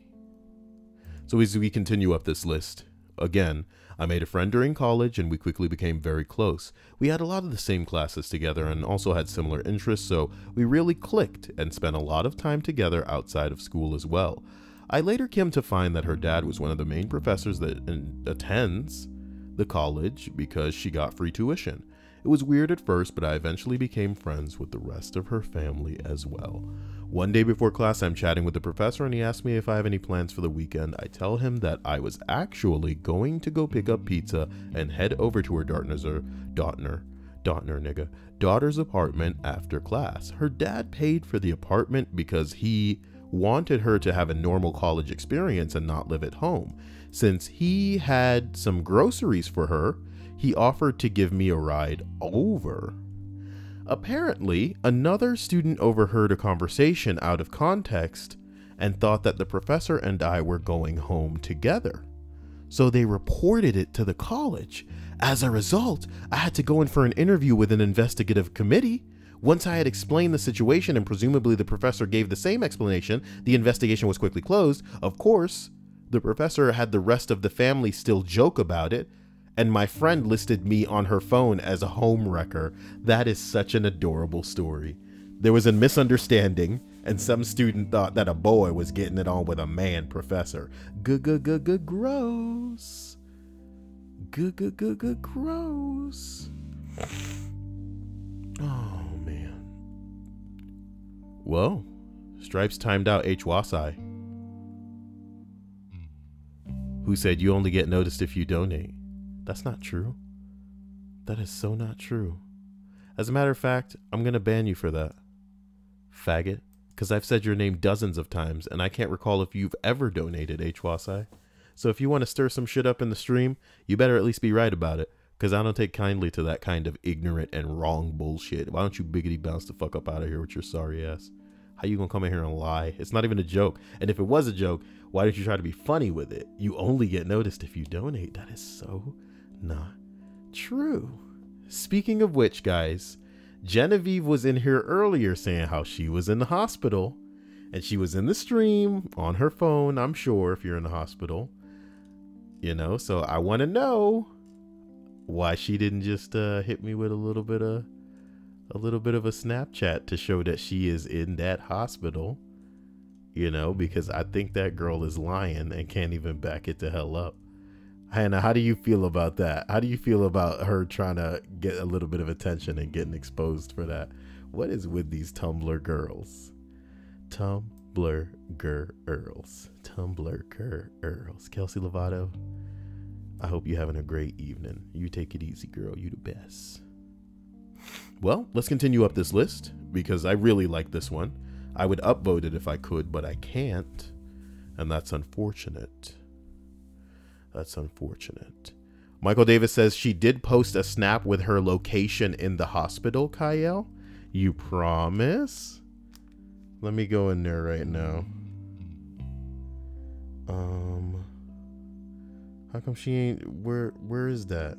So as we continue up this list, again, I made a friend during college and we quickly became very close. We had a lot of the same classes together and also had similar interests, so we really clicked and spent a lot of time together outside of school as well. I later came to find that her dad was one of the main professors that attends the college because she got free tuition. It was weird at first, but I eventually became friends with the rest of her family as well. One day before class, I'm chatting with the professor and he asked me if I have any plans for the weekend. I tell him that I was actually going to go pick up pizza and head over to her daughter's apartment after class. Her dad paid for the apartment because he wanted her to have a normal college experience and not live at home. Since he had some groceries for her, he offered to give me a ride over. Apparently, another student overheard a conversation out of context and thought that the professor and I were going home together. So they reported it to the college. As a result, I had to go in for an interview with an investigative committee. Once I had explained the situation and presumably the professor gave the same explanation, the investigation was quickly closed. Of course, the professor had the rest of the family still joke about it, and my friend listed me on her phone as a home wrecker. That is such an adorable story. There was a misunderstanding, and some student thought that a boy was getting it on with a man professor. Gross. Gross. Oh, man. Well, Stripes timed out H-Wasai, who said you only get noticed if you donate. That's not true. That is so not true. As a matter of fact, I'm going to ban you for that, faggot, because I've said your name dozens of times, and I can't recall if you've ever donated, H-Wasai. So if you want to stir some shit up in the stream, you better at least be right about it, because I don't take kindly to that kind of ignorant and wrong bullshit. Why don't you biggity bounce the fuck up out of here with your sorry ass? How you gonna come in here and lie? It's not even a joke. And if it was a joke, why did you try to be funny with it? You only get noticed if you donate. That is so not true. Speaking of which, guys, Genevieve was in here earlier saying how she was in the hospital, and she was in the stream on her phone, I'm sure, if you're in the hospital. You know, so I want to know why she didn't just hit me with a little bit of a Snapchat to show that she is in that hospital, you know, because I think that girl is lying and can't even back it the hell up. Hannah, how do you feel about that? How do you feel about her trying to get a little bit of attention and getting exposed for that? What is with these Tumblr girls? Tumblr girls. Tumblr girls. Kelsey Lovato, I hope you're having a great evening. You take it easy, girl. You the best. Well, let's continue up this list because I really like this one. I would upvote it if I could, but I can't. And that's unfortunate. That's unfortunate. Michael Davis says she did post a snap with her location in the hospital, Kyle. You promise? Let me go in there right now. How come she ain't, where is that?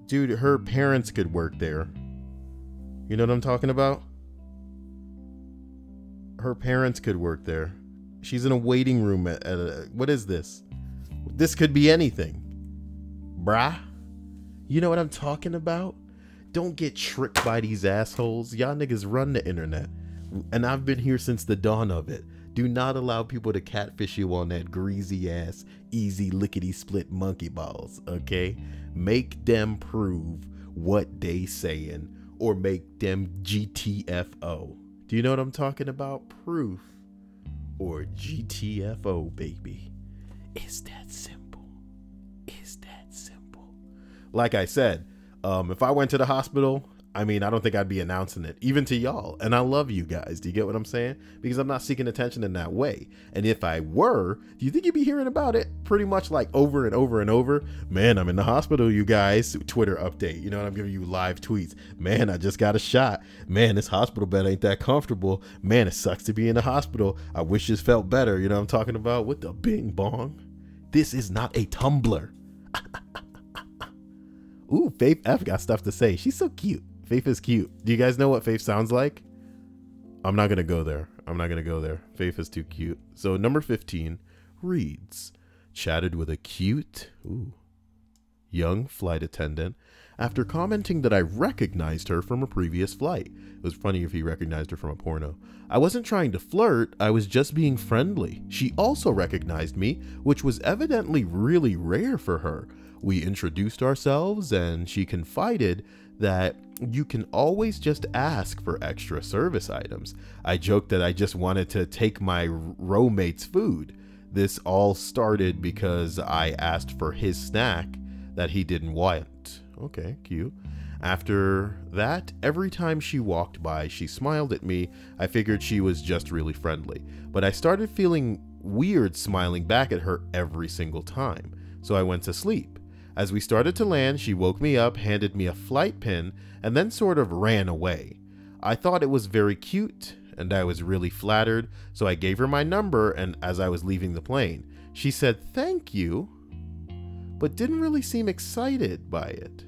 Dude, her parents could work there. You know what I'm talking about? Her parents could work there. She's in a waiting room at a, what is this? This could be anything. Brah. You know what I'm talking about? Don't get tricked by these assholes. Y'all niggas run the internet. And I've been here since the dawn of it. Do not allow people to catfish you on that greasy ass, easy lickety split monkey balls, okay? Make them prove what they saying or make them GTFO. Do you know what I'm talking about? Proof or GTFO, baby. It's that simple. It's that simple. Like I said, if I went to the hospital, I mean, I don't think I'd be announcing it, even to y'all. And I love you guys. Do you get what I'm saying? Because I'm not seeking attention in that way. And if I were, do you think you'd be hearing about it pretty much like over and over and over? Man, I'm in the hospital, you guys. Twitter update. You know what? I'm giving you live tweets. Man, I just got a shot. Man, this hospital bed ain't that comfortable. Man, it sucks to be in the hospital. I wish this felt better. You know what I'm talking about? With the bing bong. This is not a Tumblr. Ooh, Faith F got stuff to say. She's so cute. Faith is cute. Do you guys know what Faith sounds like? I'm not going to go there. I'm not going to go there. Faith is too cute. So number 15 reads, chatted with a cute, young flight attendant after commenting that I recognized her from a previous flight. It was funny if he recognized her from a porno. I wasn't trying to flirt. I was just being friendly. She also recognized me, which was evidently really rare for her. We introduced ourselves and she confided that you can always just ask for extra service items. I joked that I just wanted to take my roommate's food. This all started because I asked for his snack that he didn't want. Okay, cute. After that, every time she walked by, she smiled at me. I figured she was just really friendly, but I started feeling weird smiling back at her every single time. So I went to sleep. As we started to land, she woke me up, handed me a flight pin, and then sort of ran away. I thought it was very cute, and I was really flattered, so I gave her my number, and as I was leaving the plane, she said thank you, but didn't really seem excited by it.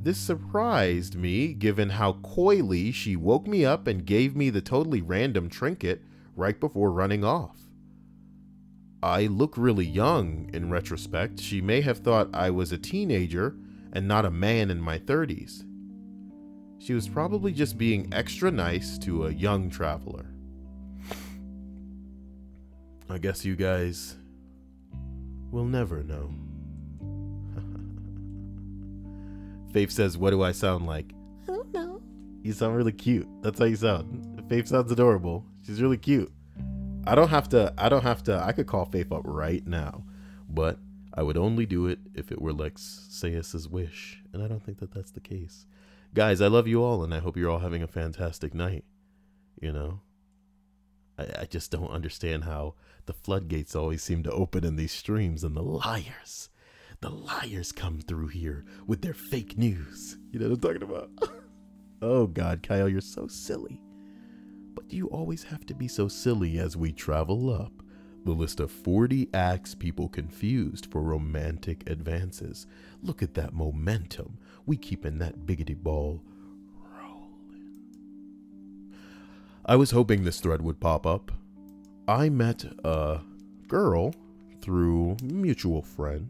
This surprised me given how coyly she woke me up and gave me the totally random trinket right before running off. I look really young in retrospect. She may have thought I was a teenager and not a man in my 30s. She was probably just being extra nice to a young traveler. I guess you guys will never know. Faith says, what do I sound like? I don't know. You sound really cute. That's how you sound. Faith sounds adorable. She's really cute. I could call Faith up right now, but I would only do it if it were Lex Sayas's wish, and I don't think that that's the case. Guys, I love you all, and I hope you're all having a fantastic night. You know, I just don't understand how the floodgates always seem to open in these streams, and the liars come through here with their fake news. You know what I'm talking about? Oh God, Kyle, you're so silly. But do you always have to be so silly as we travel up the list of 40 acts people confused for romantic advances? Look at that momentum. We keeping that biggity ball rolling. I was hoping this thread would pop up. I met a girl through a mutual friend.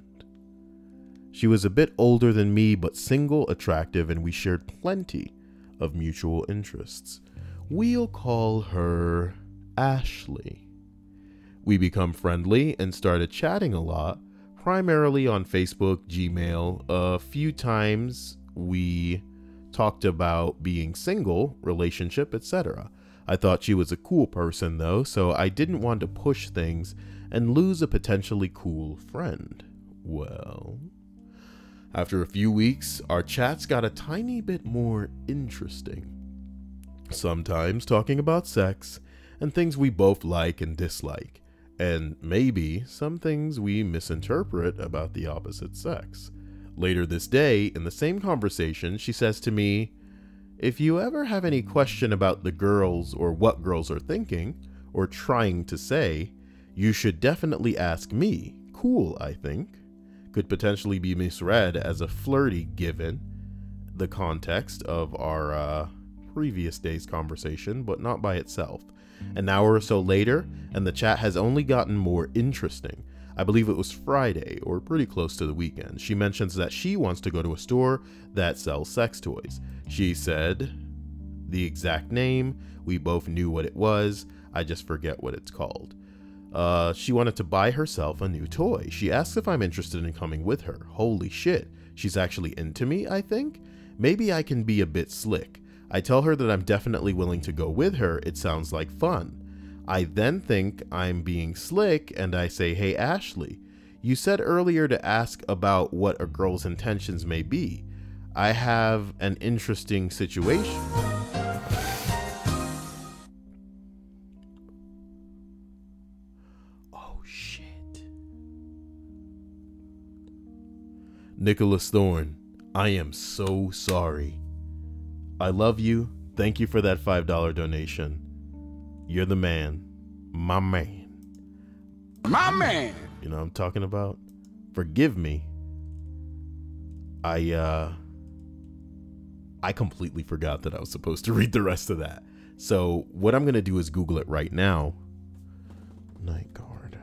She was a bit older than me, but single, attractive, and we shared plenty of mutual interests. We'll call her Ashley. We become friendly and started chatting a lot, primarily on Facebook, Gmail. A few times we talked about being single, relationship, etc. I thought she was a cool person though, so I didn't want to push things and lose a potentially cool friend. Well, after a few weeks, our chats got a tiny bit more interesting. Sometimes talking about sex and things we both like and dislike, and maybe some things we misinterpret about the opposite sex. Later this day, in the same conversation, she says to me, if you ever have any question about the girls or what girls are thinking or trying to say, you should definitely ask me. Cool, I think. Could potentially be misread as a flirty given the context of our previous day's conversation, but not by itself. An hour or so later, and the chat has only gotten more interesting. I believe it was Friday, or pretty close to the weekend. She mentions that she wants to go to a store that sells sex toys. She said the exact name. We both knew what it was. I just forget what it's called. She wanted to buy herself a new toy. She asks if I'm interested in coming with her. Holy shit. She's actually into me, I think. Maybe I can be a bit slick. I tell her that I'm definitely willing to go with her. It sounds like fun. I then think I'm being slick and I say, hey, Ashley, you said earlier to ask about what a girl's intentions may be. I have an interesting situation. Oh, shit. Nicholas Thorne, I am so sorry. I love you. Thank you for that $5 donation. You're the man. My man. My man. You know what I'm talking about? Forgive me. I completely forgot that I was supposed to read the rest of that. So what I'm going to do is Google it right now. Night guard.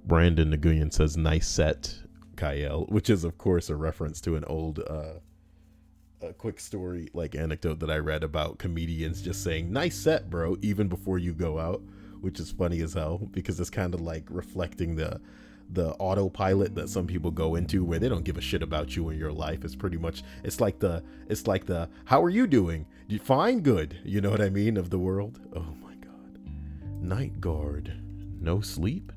Brandon Naguyan says, nice set, Kyle, which is, of course, a reference to an old a quick story, like anecdote that I read about comedians just saying, nice set, bro, even before you go out, which is funny as hell because it's kind of like reflecting the autopilot that some people go into where they don't give a shit about you in your life. It's pretty much, it's like the how are you doing? You fine? Good. You know what I mean? Of the world. Oh my God. Night guard. No sleep?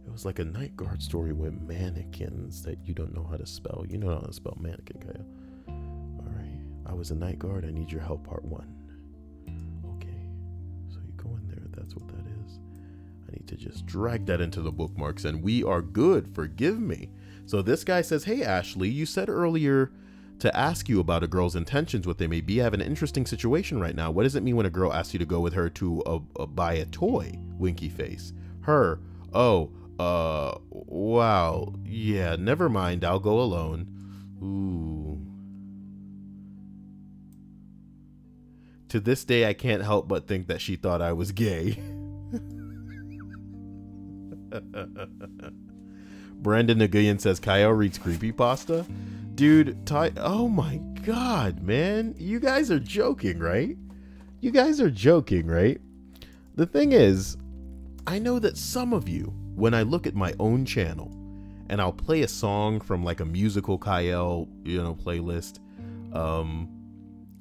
It was like a night guard story with mannequins that you don't know how to spell. You know how to spell mannequin, Kyle. All right. I was a night guard. I need your help, part 1. Okay. So you go in there. That's what that is. I need to just drag that into the bookmarks and we are good. Forgive me. So this guy says, hey, Ashley, you said earlier to ask you about a girl's intentions, what they may be. I have an interesting situation right now. What does it mean when a girl asks you to go with her to buy a toy? Winky face. Her. Oh, wow. Yeah, never mind. I'll go alone. Ooh. To this day, I can't help but think that she thought I was gay. Brandon Nguyen says, Kyle reads creepypasta? Dude, oh my god, man. You guys are joking, right? You guys are joking, right? The thing is, I know that some of you, when I look at my own channel, and I'll play a song from like a musical Kyle, playlist,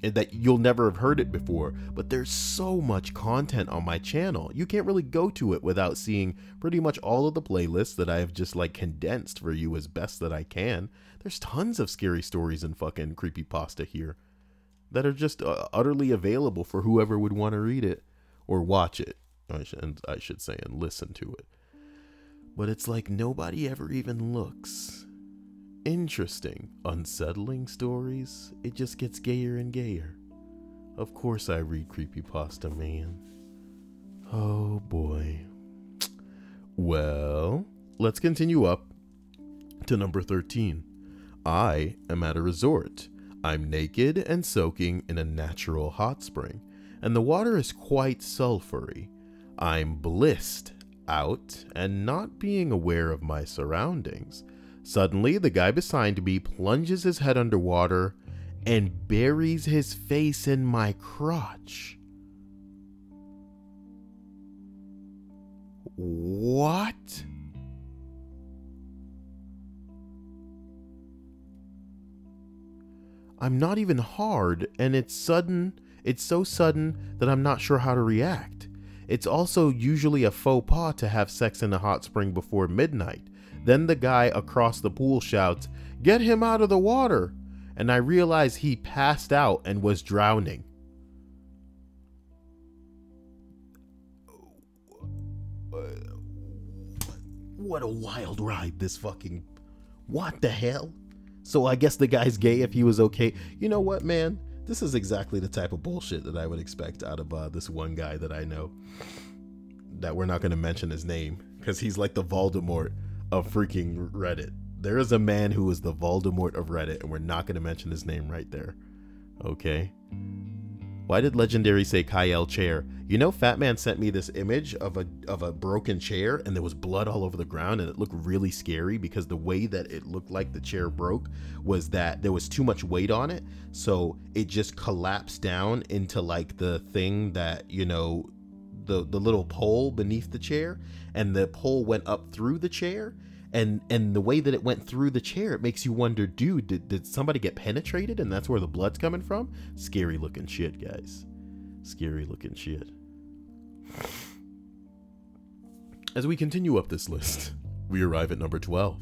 that you'll never have heard it before, but there's so much content on my channel. You can't really go to it without seeing pretty much all of the playlists that I have just like condensed for you as best that I can. There's tons of scary stories and fucking creepypasta here that are just utterly available for whoever would want to read it or watch it. I should say, and listen to it. But it's like nobody ever even looks. Interesting, unsettling stories. It just gets gayer and gayer. Of course I read creepypasta, man. Oh boy. Well, let's continue up to number 13. I am at a resort. I'm naked and soaking in a natural hot spring, and the water is quite sulfury. I'm blissed out and not being aware of my surroundings. Suddenly, the guy beside me plunges his head underwater and buries his face in my crotch. What? I'm not even hard, and it's sudden. It's so sudden that I'm not sure how to react. It's also usually a faux pas to have sex in a hot spring before midnight. Then the guy across the pool shouts, "Get him out of the water!" And I realize he passed out and was drowning. What a wild ride this fucking... What the hell? So I guess the guy's gay if he was okay. You know what, man? This is exactly the type of bullshit that I would expect out of this one guy that I know. That we're not going to mention his name, because he's like the Voldemort of freaking Reddit. There is a man who is the Voldemort of Reddit, and we're not going to mention his name right there. Okay. Why did Legendary say Kyle chair? You know, Fat Man sent me this image of a broken chair, and there was blood all over the ground, and it looked really scary because the way that it looked like the chair broke was that there was too much weight on it, so it just collapsed down into like the thing that, you know, the little pole beneath the chair, and the pole went up through the chair, and the way that it went through the chair, it makes you wonder, dude, did somebody get penetrated and that's where the blood's coming from? Scary looking shit, guys. Scary looking shit. As we continue up this list, we arrive at number 12.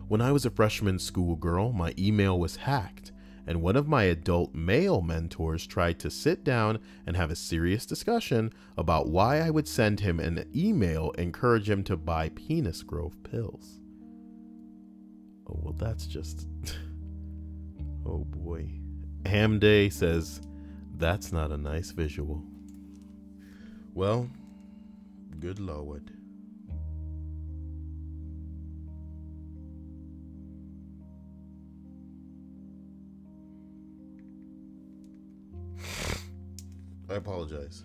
When I was a freshman schoolgirl, my email was hacked, and one of my adult male mentors tried to sit down and have a serious discussion about why I would send him an email, encourage him to buy penis growth pills. Oh, well, that's just... Oh, boy. Hamday says, that's not a nice visual. Well, good Lord. I apologize.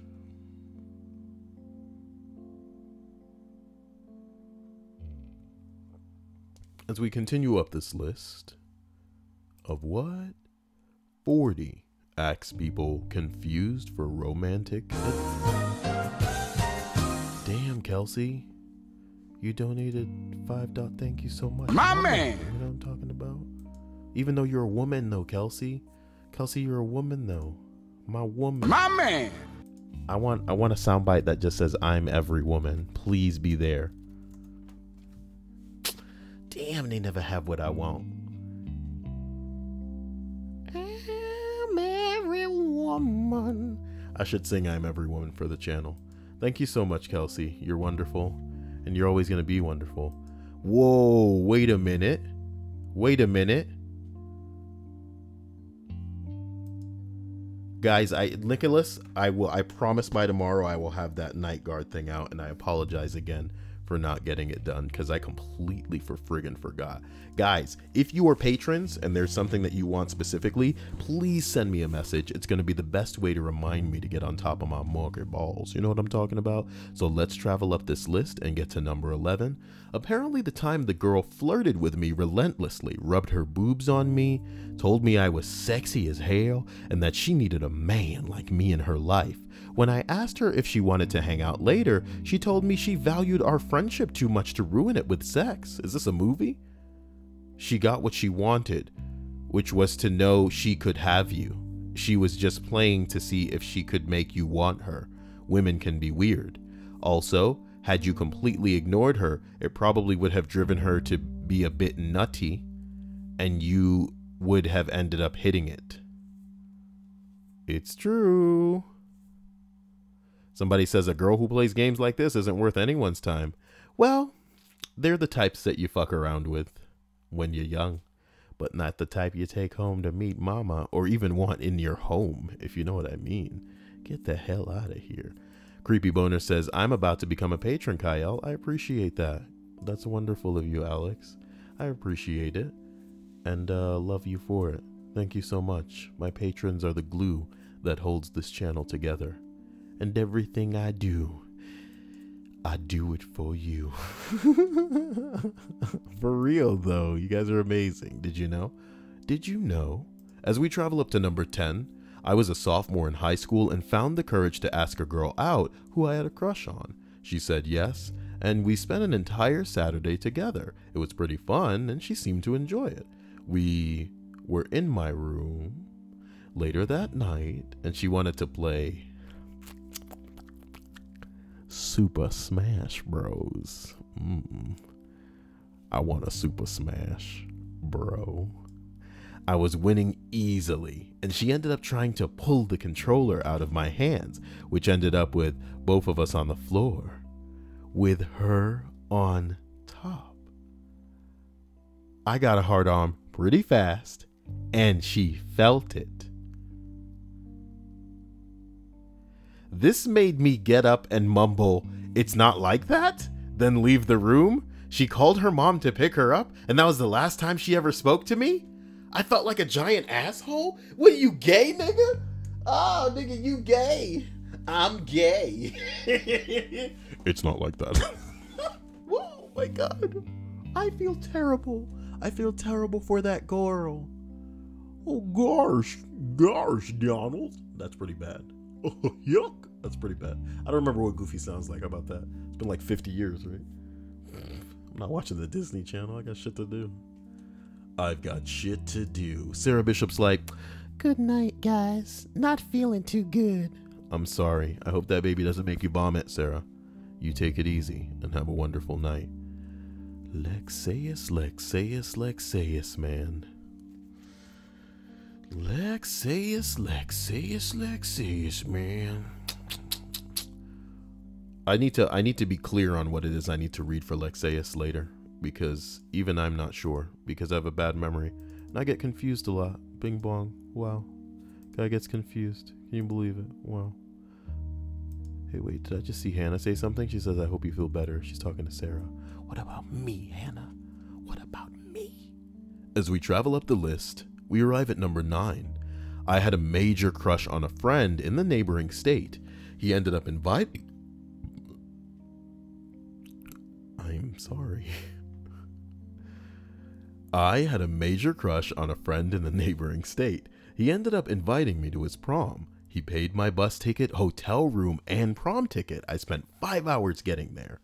As we continue up this list of what? 40 axe people confused for romantic. Damn, Kelsey. You donated $5. Thank you so much.
My man!
You know what I'm talking about? Even though you're a woman, though, Kelsey. Kelsey, you're a woman, though. My woman.
My man!
I want a soundbite that just says, I'm every woman. Please be there. Damn, they never have what I want. I'm every woman. I should sing I'm every woman for the channel. Thank you so much, Kelsey. You're wonderful. And you're always going to be wonderful. Whoa, wait a minute. Wait a minute. Guys, Nicholas, I promise by tomorrow I will have that night guard thing out, and I apologize again for not getting it done because I completely friggin' forgot. Guys, if you are patrons and there's something that you want specifically, please send me a message. It's going to be the best way to remind me to get on top of my market balls. You know what I'm talking about? So let's travel up this list and get to number 11. Apparently the time the girl flirted with me relentlessly, rubbed her boobs on me, told me I was sexy as hell, and that she needed a man like me in her life. When I asked her if she wanted to hang out later, she told me she valued our friendship too much to ruin it with sex. Is this a movie? She got what she wanted, which was to know she could have you. She was just playing to see if she could make you want her. Women can be weird. Also, had you completely ignored her, it probably would have driven her to be a bit nutty, and you would have ended up hitting it. It's true. Somebody says a girl who plays games like this isn't worth anyone's time. Well, they're the types that you fuck around with when you're young, but not the type you take home to meet mama or even want in your home, if you know what I mean. Get the hell out of here. Creepy Boner says, I'm about to become a patron, Kyle. I appreciate that. That's wonderful of you, Alex. I appreciate it and love you for it. Thank you so much. My patrons are the glue that holds this channel together. And everything I do it for you. For real, though. You guys are amazing. Did you know? Did you know? As we travel up to number 10, I was a sophomore in high school and found the courage to ask a girl out who I had a crush on. She said yes, and we spent an entire Saturday together. It was pretty fun, and she seemed to enjoy it. We were in my room later that night, and she wanted to play Super Smash Bros. I want a Super Smash, bro. I was winning easily, and she ended up trying to pull the controller out of my hands, which ended up with both of us on the floor, with her on top. I got a hard on pretty fast, and she felt it. This made me get up and mumble, "It's not like that?" Then leave the room. She called her mom to pick her up, and that was the last time she ever spoke to me? I felt like a giant asshole? What, you gay, nigga? Oh, nigga, you gay. I'm gay. It's not like that. Oh my God. I feel terrible. I feel terrible for that girl. Oh, gosh, Donald. That's pretty bad. Oh, yuck. That's pretty bad. I don't remember what Goofy sounds like. How about that? It's been like 50 years, right? I'm not watching the Disney Channel. I got shit to do. I've got shit to do. Sarah Bishop's like, good night, guys. Not feeling too good. I'm sorry. I hope that baby doesn't make you vomit, Sarah. You take it easy and have a wonderful night. Lexaeus, Lexaeus, Lexaeus, man. Lexaeus, Lexaeus, Lexaeus, man. I need to be clear on what it is I need to read for Lexaeus later, because even I'm not sure, because I have a bad memory and I get confused a lot. Bing bong. Wow. Guy gets confused. Can you believe it? Wow. Hey, wait, did I just see Hannah say something? She says, I hope you feel better. She's talking to Sarah. What about me, Hannah? What about me? As we travel up the list, we arrive at number 9. I had a major crush on a friend in the neighboring state. He ended up inviting... I'm sorry. I had a major crush on a friend in the neighboring state. He ended up inviting me to his prom. He paid my bus ticket, hotel room, and prom ticket. I spent 5 hours getting there.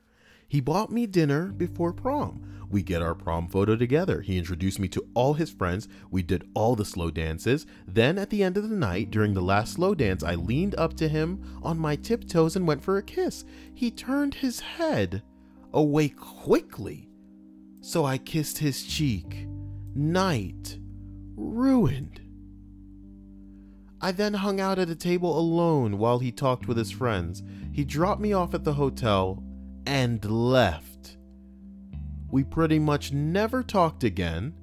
He bought me dinner before prom. We get our prom photo together. He introduced me to all his friends. We did all the slow dances. Then at the end of the night, during the last slow dance, I leaned up to him on my tiptoes and went for a kiss. He turned his head away quickly, so I kissed his cheek. Night ruined. I then hung out at a table alone while he talked with his friends. He dropped me off at the hotel and left. We pretty much never talked again.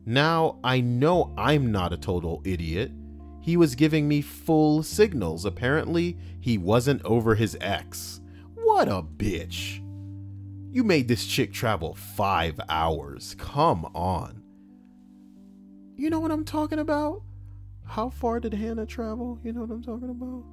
Now I know I'm not a total idiot. He was giving me full signals. Apparently, he wasn't over his ex. What a bitch. You made this chick travel 5 hours. Come on. You know what I'm talking about? How far did Hannah travel? You know what I'm talking about?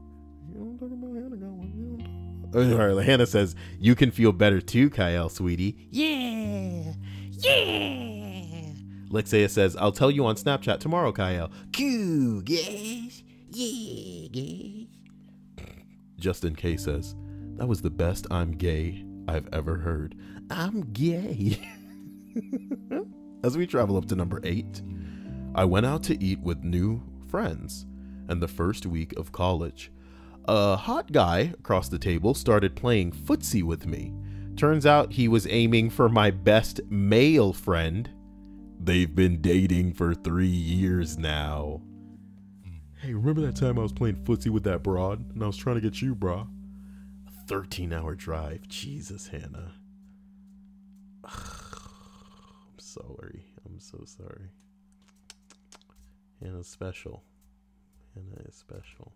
You know what I'm talking about? Hannah got one. You know what I'm talking about? All right, Hannah says, you can feel better too, Kyle, sweetie. Yeah. Yeah. Lexia says, I'll tell you on Snapchat tomorrow, Kyle. Cool, yes. Yeah, yes. Justin K says, that was the best I'm gay I've ever heard. I'm gay. As we travel up to number 8, I went out to eat with new friends and the first week of college. A hot guy across the table started playing Footsie with me. Turns out he was aiming for my best male friend. They've been dating for 3 years now. Hey, remember that time I was playing Footsie with that broad and I was trying to get you, brah? A 13-hour drive. Jesus, Hannah. I'm sorry. I'm so sorry. Hannah's special. Hannah is special.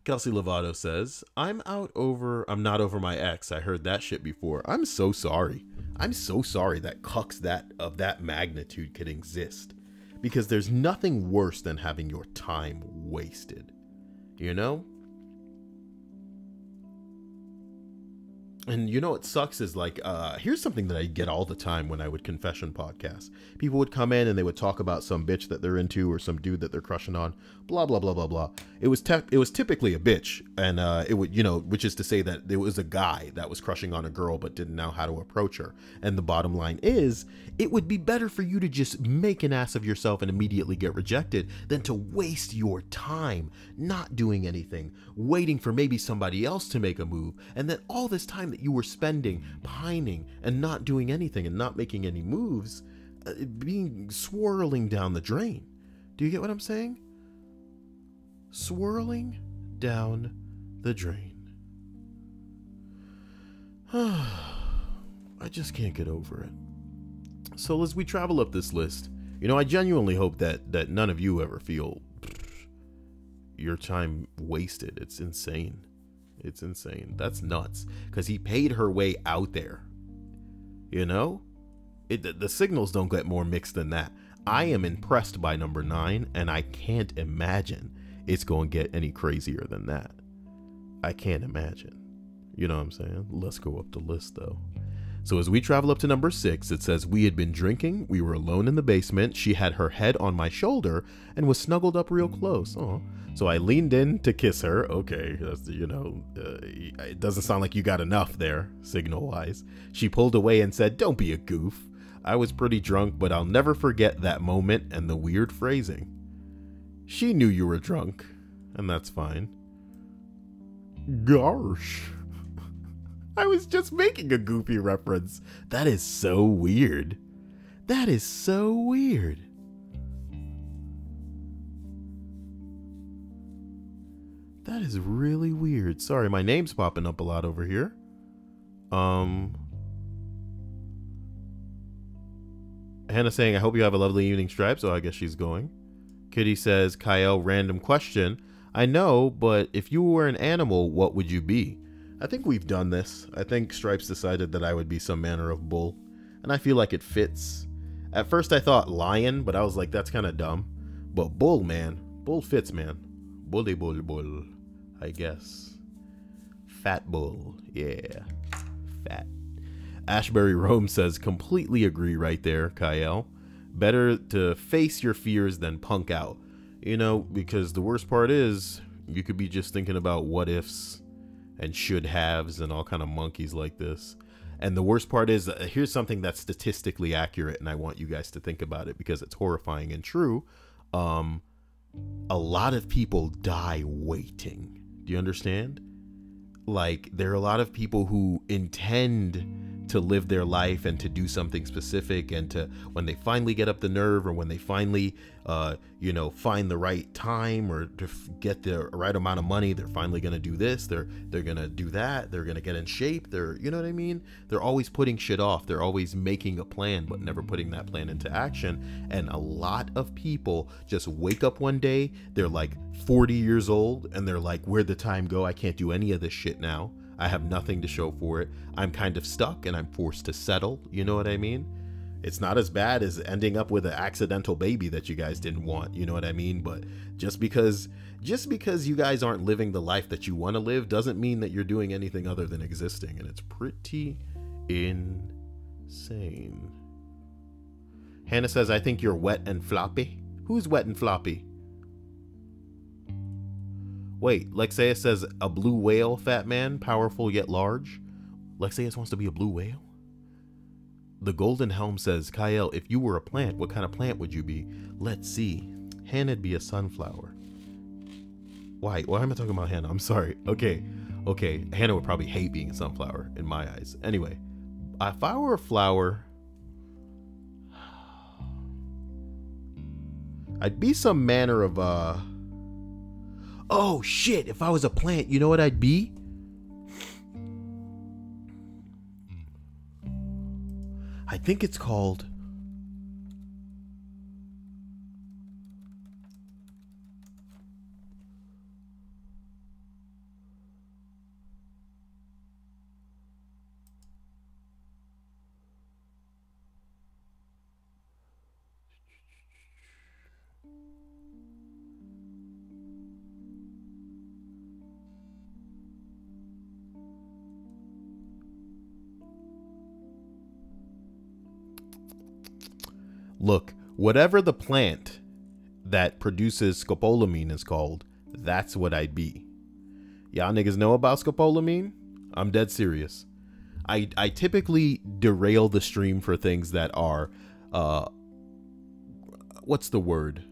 Kelsey Lovato says, I'm not over my ex. I heard that shit before. I'm so sorry. I'm so sorry that cucks of that magnitude could exist. Because there's nothing worse than having your time wasted. You know? And you know what sucks is like, here's something that I get all the time when I would confession podcasts. People would come in and they would talk about some bitch that they're into or some dude that they're crushing on, blah, blah, blah, blah, blah. It was typically a bitch. And it would, you know, which is to say that there was a guy that was crushing on a girl but didn't know how to approach her. And the bottom line is, it would be better for you to just make an ass of yourself and immediately get rejected than to waste your time not doing anything, waiting for maybe somebody else to make a move. And then all this time that you were spending pining and not doing anything and not making any moves, being swirling down the drain. Do you get what I'm saying? Swirling down the drain. I just can't get over it. So as we travel up this list, you know, I genuinely hope that none of you ever feel your time wasted. It's insane. It's insane. That's nuts. Because he paid her way out there. You know? The signals don't get more mixed than that. I am impressed by number 9, and I can't imagine it's going to get any crazier than that. I can't imagine. You know what I'm saying? Let's go up the list, though. So as we travel up to number 6, it says, we had been drinking, we were alone in the basement, she had her head on my shoulder, and was snuggled up real close. Oh. So I leaned in to kiss her. Okay, that's, you know, it doesn't sound like you got enough there, signal-wise. She pulled away and said, don't be a goof. I was pretty drunk, but I'll never forget that moment and the weird phrasing. She knew you were drunk, and that's fine. Gosh. I was just making a goofy reference. That is so weird. That is so weird. That is really weird. Sorry, my name's popping up a lot over here. Hannah saying, I hope you have a lovely evening, Stripe. So I guess she's going. Kitty says, Kyle, random question. I know, but if you were an animal, what would you be? I think we've done this. I think Stripes decided that I would be some manner of bull, and I feel like it fits. At first I thought lion, but I was like, that's kind of dumb. But bull, man. Bull fits, man. Bully bull bull, I guess. Fat bull. Yeah. Fat. Ashbury Rome says, completely agree right there, Kyle. Better to face your fears than punk out. You know, because the worst part is, you could be just thinking about what ifs and should haves and all kind of monkeys like this. And the worst part is, here's something that's statistically accurate, and I want you guys to think about it because it's horrifying and true. A lot of people die waiting. Do you understand? Like, there are a lot of people who intend to live their life and to do something specific, and to, when they finally get up the nerve, or when they finally you know, find the right time or to get the right amount of money. They're finally going to do this. They're going to do that. They're going to get in shape. You know what I mean? They're always putting shit off. They're always making a plan, but never putting that plan into action. And a lot of people just wake up one day, they're like 40 years old, and they're like, where'd the time go? I can't do any of this shit now. I have nothing to show for it. I'm kind of stuck and I'm forced to settle. You know what I mean? It's not as bad as ending up with an accidental baby that you guys didn't want. You know what I mean? But just because you guys aren't living the life that you want to live doesn't mean that you're doing anything other than existing. And it's pretty insane. Hannah says, I think you're wet and floppy. Who's wet and floppy? Wait, Lexeus says a blue whale, fat man, powerful yet large. Lexeus wants to be a blue whale? The Golden Helm says, Kyle, if you were a plant, what kind of plant would you be? Let's see. Hannah'd be a sunflower. Why am I talking about Hannah? I'm sorry. Okay. Hannah would probably hate being a sunflower in my eyes. Anyway, if I were a flower, I'd be some manner of oh shit, if I was a plant, you know what I'd be? I think it's called look, whatever the plant that produces scopolamine is called, that's what I'd be. Y'all niggas know about scopolamine? I'm dead serious. I typically derail the stream for things that are, what's the word?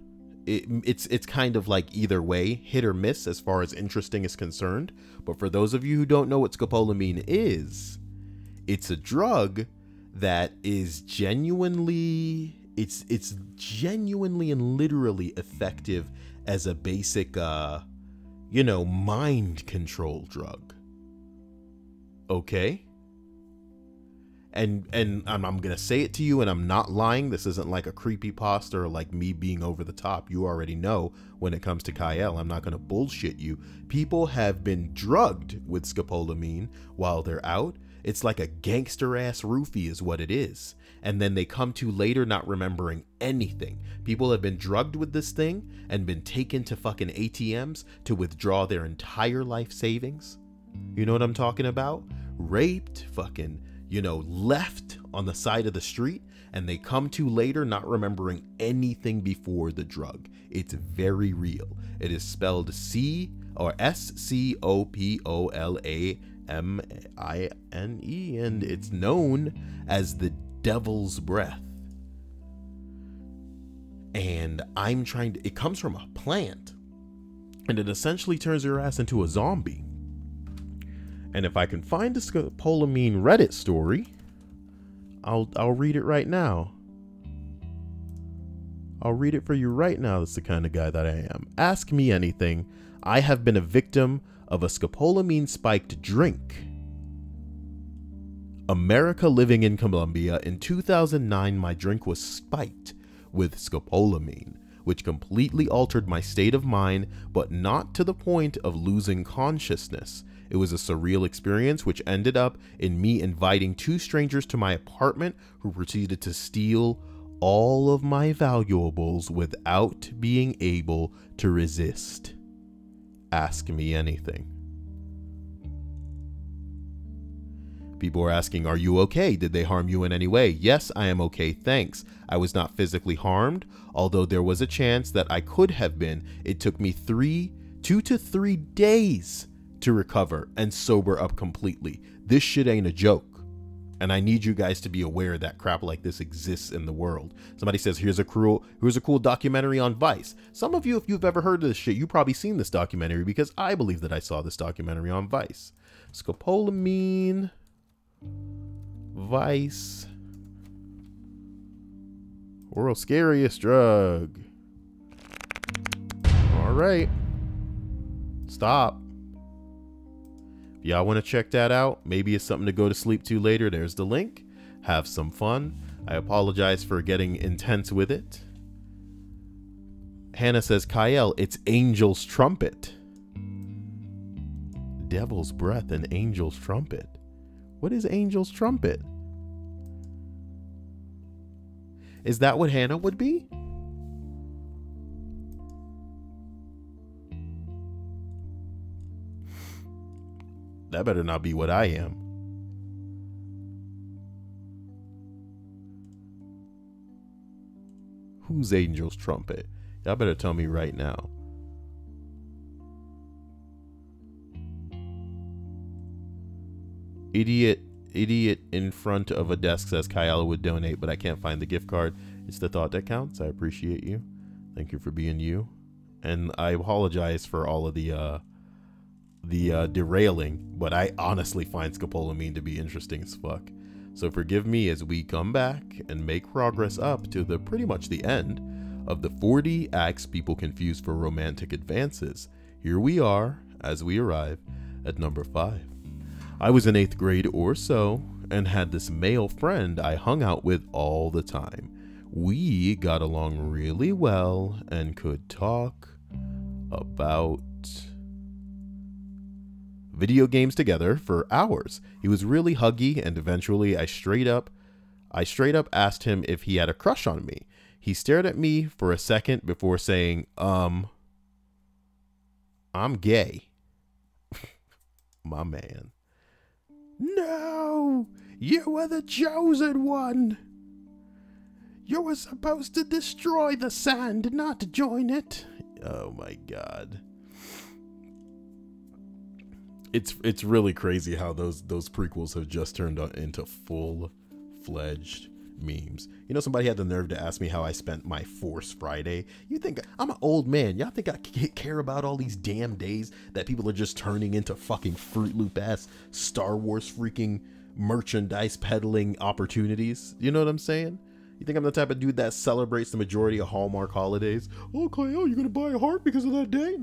It's kind of like either way, hit or miss as far as interesting is concerned. But for those of you who don't know what scopolamine is, it's a drug that is genuinely... It's genuinely and literally effective as a basic, you know, mind control drug. Okay? And I'm going to say it to you, and I'm not lying. This isn't like a creepypasta or like me being over the top. You already know when it comes to Kyle, I'm not going to bullshit you. People have been drugged with scopolamine while they're out. It's like a gangster ass roofie is what it is. And then they come to later not remembering anything. People have been drugged with this thing and been taken to fucking ATMs to withdraw their entire life savings. You know what I'm talking about? Raped, fucking, you know, left on the side of the street, and they come to later not remembering anything before the drug. It's very real. It is spelled C or SCOPOLAMINE, and it's known as the devil's breath. And I'm trying to, it comes from a plant, and it essentially turns your ass into a zombie. And if I can find a scopolamine Reddit story, I'll read it right now. I'll read it for you right now. That's the kind of guy that I am. Ask me anything. I have been a victim of a scopolamine spiked drink. America living in Colombia. In 2009, my drink was spiked with scopolamine, which completely altered my state of mind, but not to the point of losing consciousness. It was a surreal experience which ended up in me inviting two strangers to my apartment who proceeded to steal all of my valuables without being able to resist. Ask me anything. People are asking, are you okay? Did they harm you in any way? Yes, I am okay, thanks. I was not physically harmed, although there was a chance that I could have been. It took me 2 to 3 days to recover and sober up completely. This shit ain't a joke. And I need you guys to be aware that crap like this exists in the world. Somebody says, here's a cool documentary on Vice. Some of you, if you've ever heard of this shit, you've probably seen this documentary, because I believe that I saw this documentary on Vice. Scopolamine, Vice, world's scariest drug. right. Stop. If y'all want to check that out, maybe it's something to go to sleep to later, there's the link. Have some fun. I apologize for getting intense with it. Hannah says, Kyle, it's Angel's Trumpet. Devil's Breath and Angel's Trumpet. What is Angel's Trumpet? Is that what Hannah would be? That better not be what I am. Who's Angel's Trumpet? Y'all better tell me right now. Idiot in front of a desk says Kyle would donate, but I can't find the gift card. It's the thought that counts. I appreciate you. Thank you for being you. And I apologize for all of the derailing, but I honestly find scopolamine to be interesting as fuck. So forgive me as we come back and make progress up to the pretty much the end of the 40 acts people confuse for romantic advances. Here we are as we arrive at number 5. I was in 8th grade or so and had this male friend I hung out with all the time. We got along really well and could talk about video games together for hours. He was really huggy, and eventually I straight up asked him if he had a crush on me. He stared at me for a second before saying, I'm gay. My man. No, you were the chosen one. You were supposed to destroy the sand, not join it. Oh my God. It's really crazy how those prequels have just turned into full-fledged memes. You know, somebody had the nerve to ask me how I spent my Force Friday. You think I'm an old man? Y'all think I care about all these damn days that people are just turning into fucking Fruit Loop ass Star Wars freaking merchandise peddling opportunities? You know what I'm saying? You think I'm the type of dude that celebrates the majority of Hallmark holidays? Oh, Kyle, you gonna buy a heart because of that day?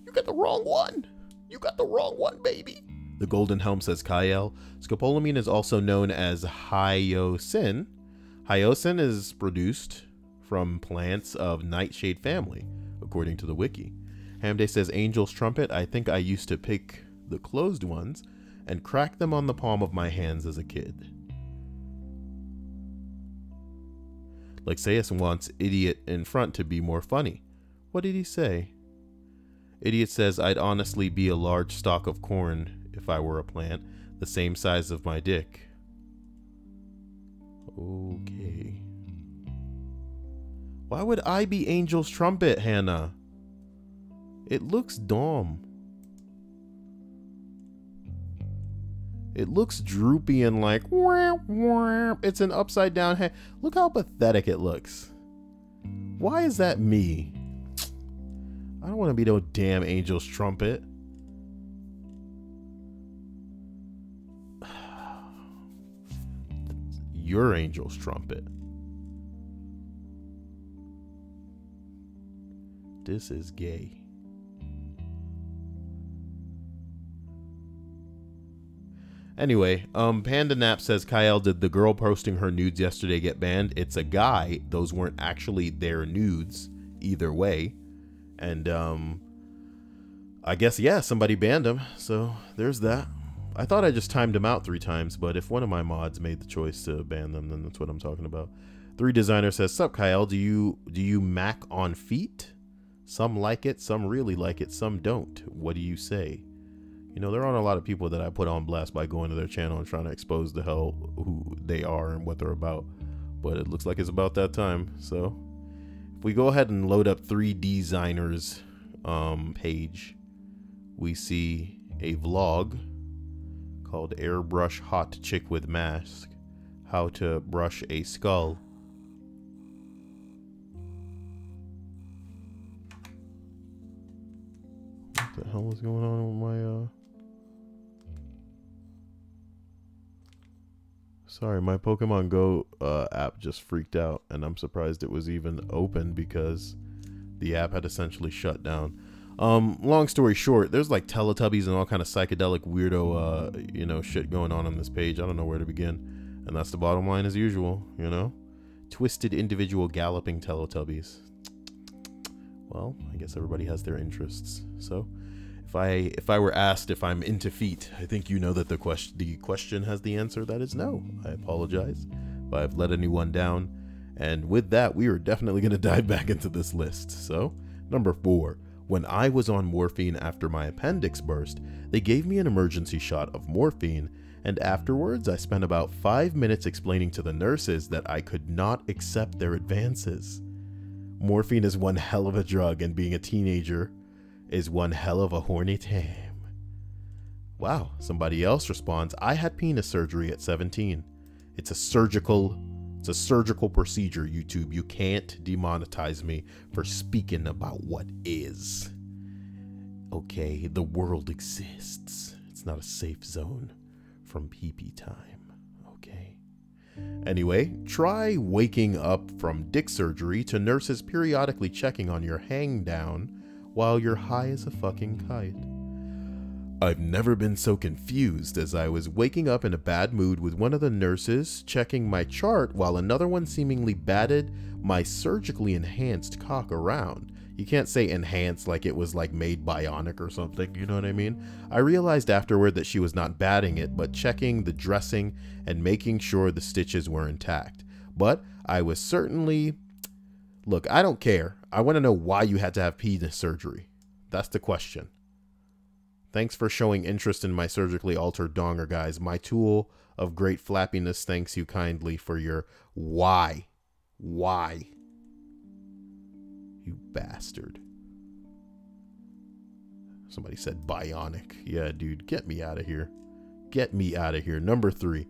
You got the wrong one. You got the wrong one, baby. The Golden Helm says, Kyle, scopolamine is also known as hyoscine. Hyoscine is produced from plants of nightshade family, according to the wiki. Hamday says, Angel's Trumpet, I think I used to pick the closed ones and crack them on the palm of my hands as a kid. Lexeus wants idiot in front to be more funny. What did he say? Idiot says, I'd honestly be a large stalk of corn if I were a plant, the same size of my dick. Okay. Why would I be Angel's Trumpet, Hannah? It looks dumb. It looks droopy and like, wah, wah. It's an upside down head. Look how pathetic it looks. Why is that me? I don't want to be no damn Angel's Trumpet. Your Angel's Trumpet. This is gay. Anyway, Panda Nap says, Kyle, did the girl posting her nudes yesterday get banned? It's a guy. Those weren't actually their nudes either way. And I guess, yeah, somebody banned him. So there's that. I thought I just timed him out 3 times, but if one of my mods made the choice to ban them, then that's what I'm talking about. 3 Designer says, sup, Kyle, do you mac on feet? Some like it, some really like it, some don't. What do you say? You know, there aren't a lot of people that I put on blast by going to their channel and trying to expose the hell who they are and what they're about. But it looks like it's about that time. So if we go ahead and load up 3 Designers page, we see a vlog called Airbrush Hot Chick with Mask, how to brush a skull. What the hell is going on with my sorry, my Pokemon Go app just freaked out, and I'm surprised it was even open because The app had essentially shut down. Long story short, there's like Teletubbies and all kind of psychedelic weirdo, you know, shit going on this page. I don't know where to begin. And that's the bottom line as usual, you know? Twisted individual galloping Teletubbies. Well, I guess everybody has their interests. So, if I were asked if I'm into feet, I think you know that the question has the answer that is no. I apologize if I've let anyone down. And with that, we are definitely going to dive back into this list. So, number 4. When I was on morphine after my appendix burst, they gave me an emergency shot of morphine, and afterwards I spent about 5 minutes explaining to the nurses that I could not accept their advances. Morphine is one hell of a drug, and being a teenager is one hell of a horny time. Wow, somebody else responds, I had penis surgery at 17. It's a surgical procedure, YouTube. You can't demonetize me for speaking about what is. Okay, the world exists. It's not a safe zone from pee-pee time. Okay. Anyway, try waking up from dick surgery to nurses periodically checking on your hang down while you're high as a fucking kite. I've never been so confused as I was waking up in a bad mood with one of the nurses checking my chart while another one seemingly batted my surgically enhanced cock around. You can't say enhanced like it was like made bionic or something, you know what I mean? I realized afterward that she was not batting it, but checking the dressing and making sure the stitches were intact. But I was certainly... Look, I don't care. I want to know why you had to have penis surgery. That's the question. Thanks for showing interest in my surgically altered donger, guys. My tool of great flappiness thanks you kindly for your why. Why? You bastard. Somebody said bionic. Yeah, dude, get me out of here. Get me out of here. Number 3.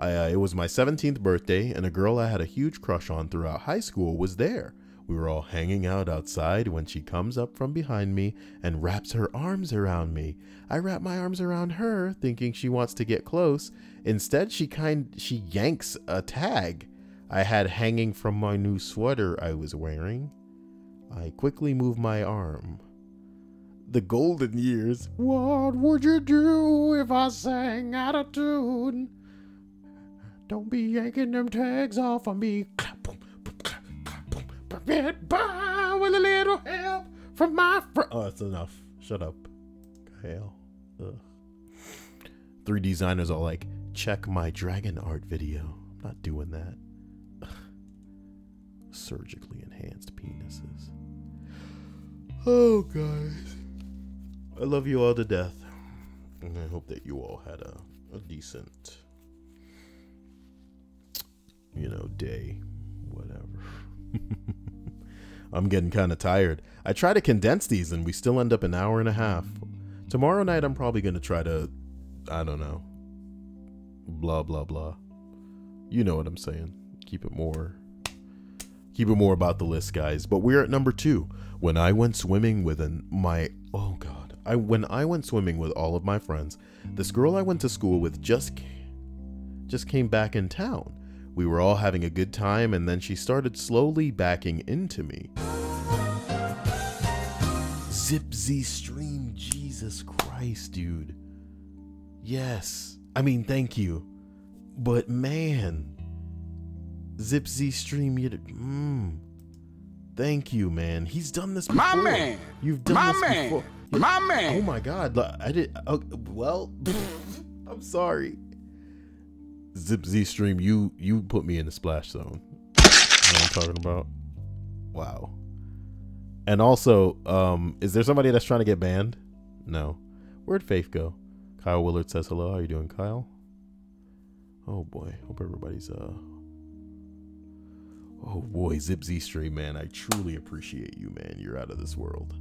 It was my 17th birthday, and a girl I had a huge crush on throughout high school was there. We were all hanging out outside when she comes up from behind me and wraps her arms around me. I wrap my arms around her, thinking she wants to get close. Instead, she yanks a tag I had hanging from my new sweater I was wearing. I quickly move my arm. The golden years. What would you do if I sang out of tune? Don't be yanking them tags off of me. Clap, boom, boom, clap, clap, boom. Get by with a little help from my friend. Oh, that's enough. Shut up. Hell. Ugh. 3 designers are like, check my dragon art video. I'm not doing that. Ugh. Surgically enhanced penises. Oh, guys. I love you all to death. And I hope that you all had a decent, you know, day. Whatever. I'm getting kind of tired. I try to condense these and we still end up an hour and a half. Tomorrow night I'm probably going to try to, I don't know, blah, blah, blah. You know what I'm saying. Keep it more about the list, guys. But we're at number 2. When I went swimming with when I went swimming with all of my friends, this girl I went to school with just came back in town. We were all having a good time, and then she started slowly backing into me. Zip Z stream, Jesus Christ, dude. Yes, I mean, thank you. But man, Zip Z stream, thank you, man. He's done this before. My man. You've done this before. My man. Oh my God. I did. Well, I'm sorry. Zip Z stream, you put me in the splash zone. You know what I'm talking about? Wow. And also, is there somebody that's trying to get banned? No. Where'd Faith go? Kyle Willard says hello. How you doing, Kyle? Oh boy. Hope everybody's oh boy, Zip Z stream, man. I truly appreciate you, man. You're out of this world.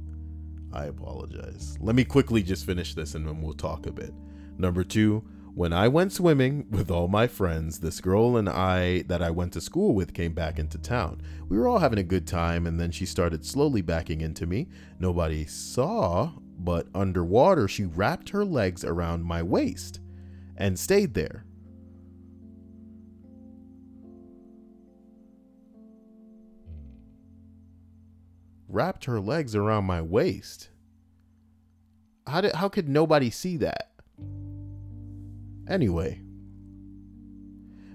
I apologize. Let me quickly just finish this and then we'll talk a bit. Number 2. When I went swimming with all my friends, this girl and I that I went to school with came back into town. We were all having a good time, and then she started slowly backing into me. Nobody saw, but underwater, she wrapped her legs around my waist and stayed there. wrapped her legs around my waist. How could nobody see that? Anyway,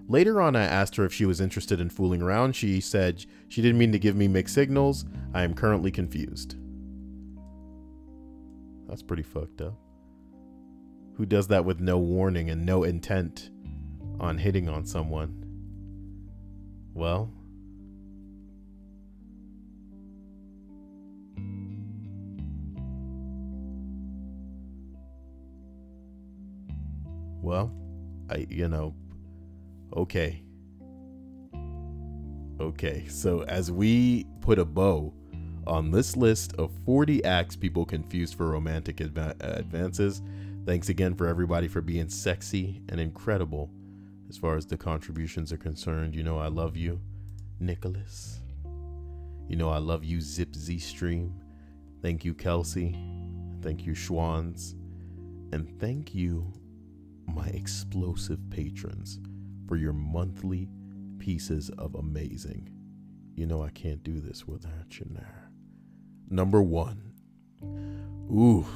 later on I asked her if she was interested in fooling around. She said she didn't mean to give me mixed signals. I am currently confused. That's pretty fucked up. Who does that with no warning and no intent on hitting on someone? Well, okay. Okay, so as we put a bow on this list of 40 acts people confused for romantic advances, thanks again for everybody for being sexy and incredible as far as the contributions are concerned. You know I love you, Nicholas. You know I love you, Zip Z Stream. Thank you, Kelsey. Thank you, Schwans. And thank you, my explosive patrons, for your monthly pieces of amazing. You know I can't do this without you now. Number 1. Oof.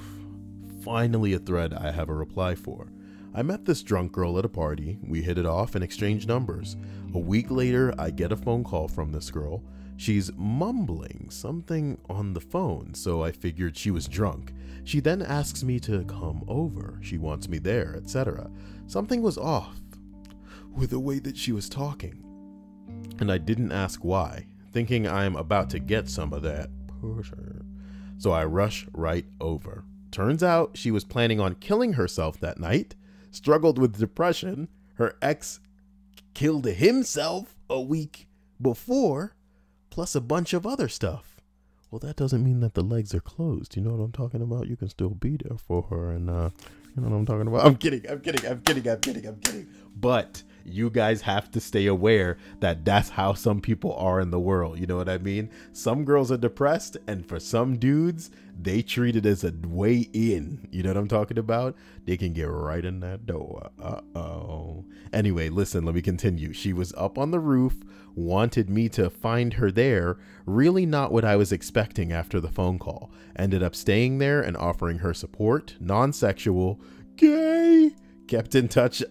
Finally a thread I have a reply for. I met this drunk girl at a party. We hit it off and exchanged numbers. A week later, I get a phone call from this girl. She's mumbling something on the phone, so I figured she was drunk. She then asks me to come over. She wants me there, etc. Something was off with the way that she was talking, and I didn't ask why, thinking I'm about to get some of that pusher. So I rush right over. Turns out she was planning on killing herself that night, struggled with depression. Her ex killed himself a week before, plus a bunch of other stuff. Well, that doesn't mean that the legs are closed. You know what I'm talking about? You can still be there for her, and you know what I'm talking about? I'm kidding. But you guys have to stay aware that that's how some people are in the world. You know what I mean? Some girls are depressed, and for some dudes, they treat it as a way in. You know what I'm talking about? They can get right in that door. Uh-oh. Anyway, listen, let me continue. She was up on the roof, wanted me to find her there. Really not what I was expecting after the phone call. Ended up staying there and offering her support. Non-sexual. Gay. Kept in touch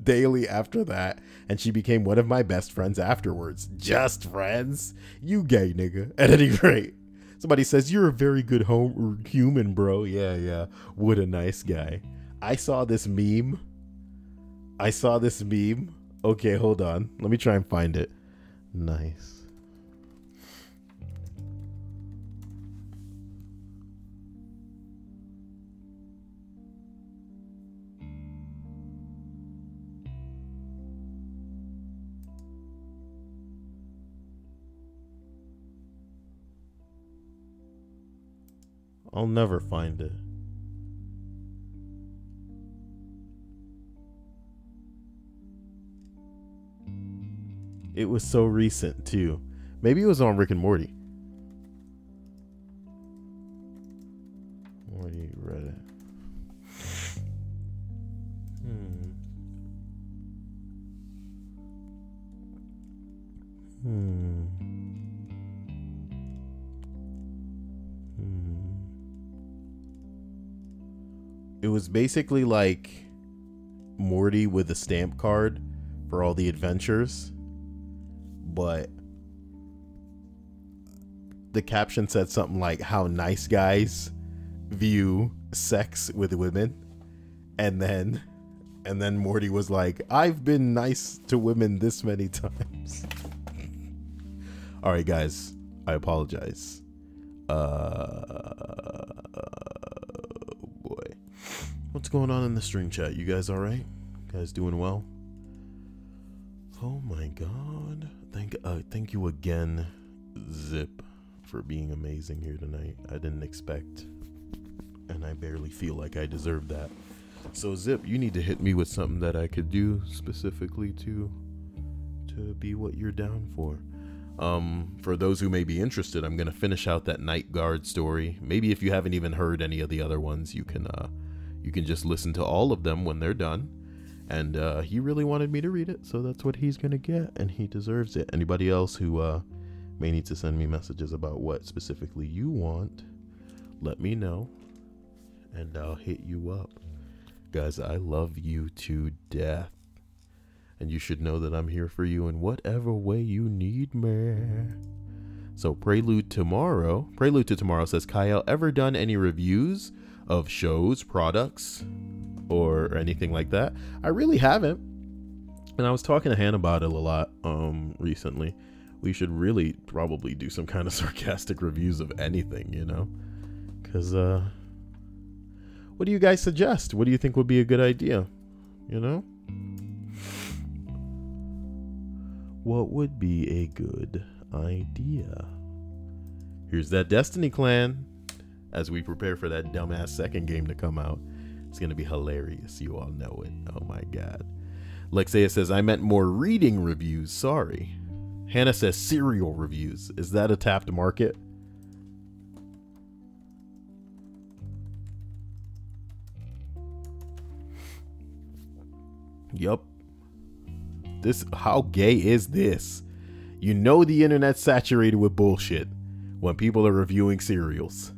daily after that, and she became one of my best friends afterwards. Just friends? You gay nigga. At any rate, somebody says you're a very good human, bro. Yeah. What a nice guy. I saw this meme. Okay, hold on. Let me try and find it. Nice. I'll never find it. It was so recent too. Maybe it was on Rick and Morty. Morty Reddit. It was basically like Morty with a stamp card for all the adventures, but the caption said something like how nice guys view sex with women, and then Morty was like, I've been nice to women this many times. All right, guys, I apologize. What's going on in the stream chat? You guys all right? You guys doing well? Oh my God. Thank you again, Zip, for being amazing here tonight. I didn't expect, and I barely feel like I deserve that. So Zip, you need to hit me with something that I could do specifically to be what you're down for. For those who may be interested, I'm going to finish out that night guard story. Maybe if you haven't even heard any of the other ones, you can just listen to all of them when they're done. And he really wanted me to read it, so that's what he's gonna get, and he deserves it. Anybody else who May need to send me messages about what specifically you want. Let me know, and I'll hit you up. Guys, I love you to death. And you should know that I'm here for you in whatever way you need me. So Prelude to Tomorrow says, Kyle, ever done any reviews of shows, products, or anything like that? I really haven't. And I was talking to Hannah about it a lot recently. We should really probably do some kind of sarcastic reviews of anything, you know? Because, what do you guys suggest? What do you think would be a good idea? You know? What would be a good idea? Here's that Destiny Clan as we prepare for that dumbass second game to come out. It's going to be hilarious. You all know it. Oh my God. Lexia says, I meant more reading reviews. Sorry. Hannah says cereal reviews. Is that a tapped market? Yup. How gay is this? You know the internet's saturated with bullshit when people are reviewing cereals.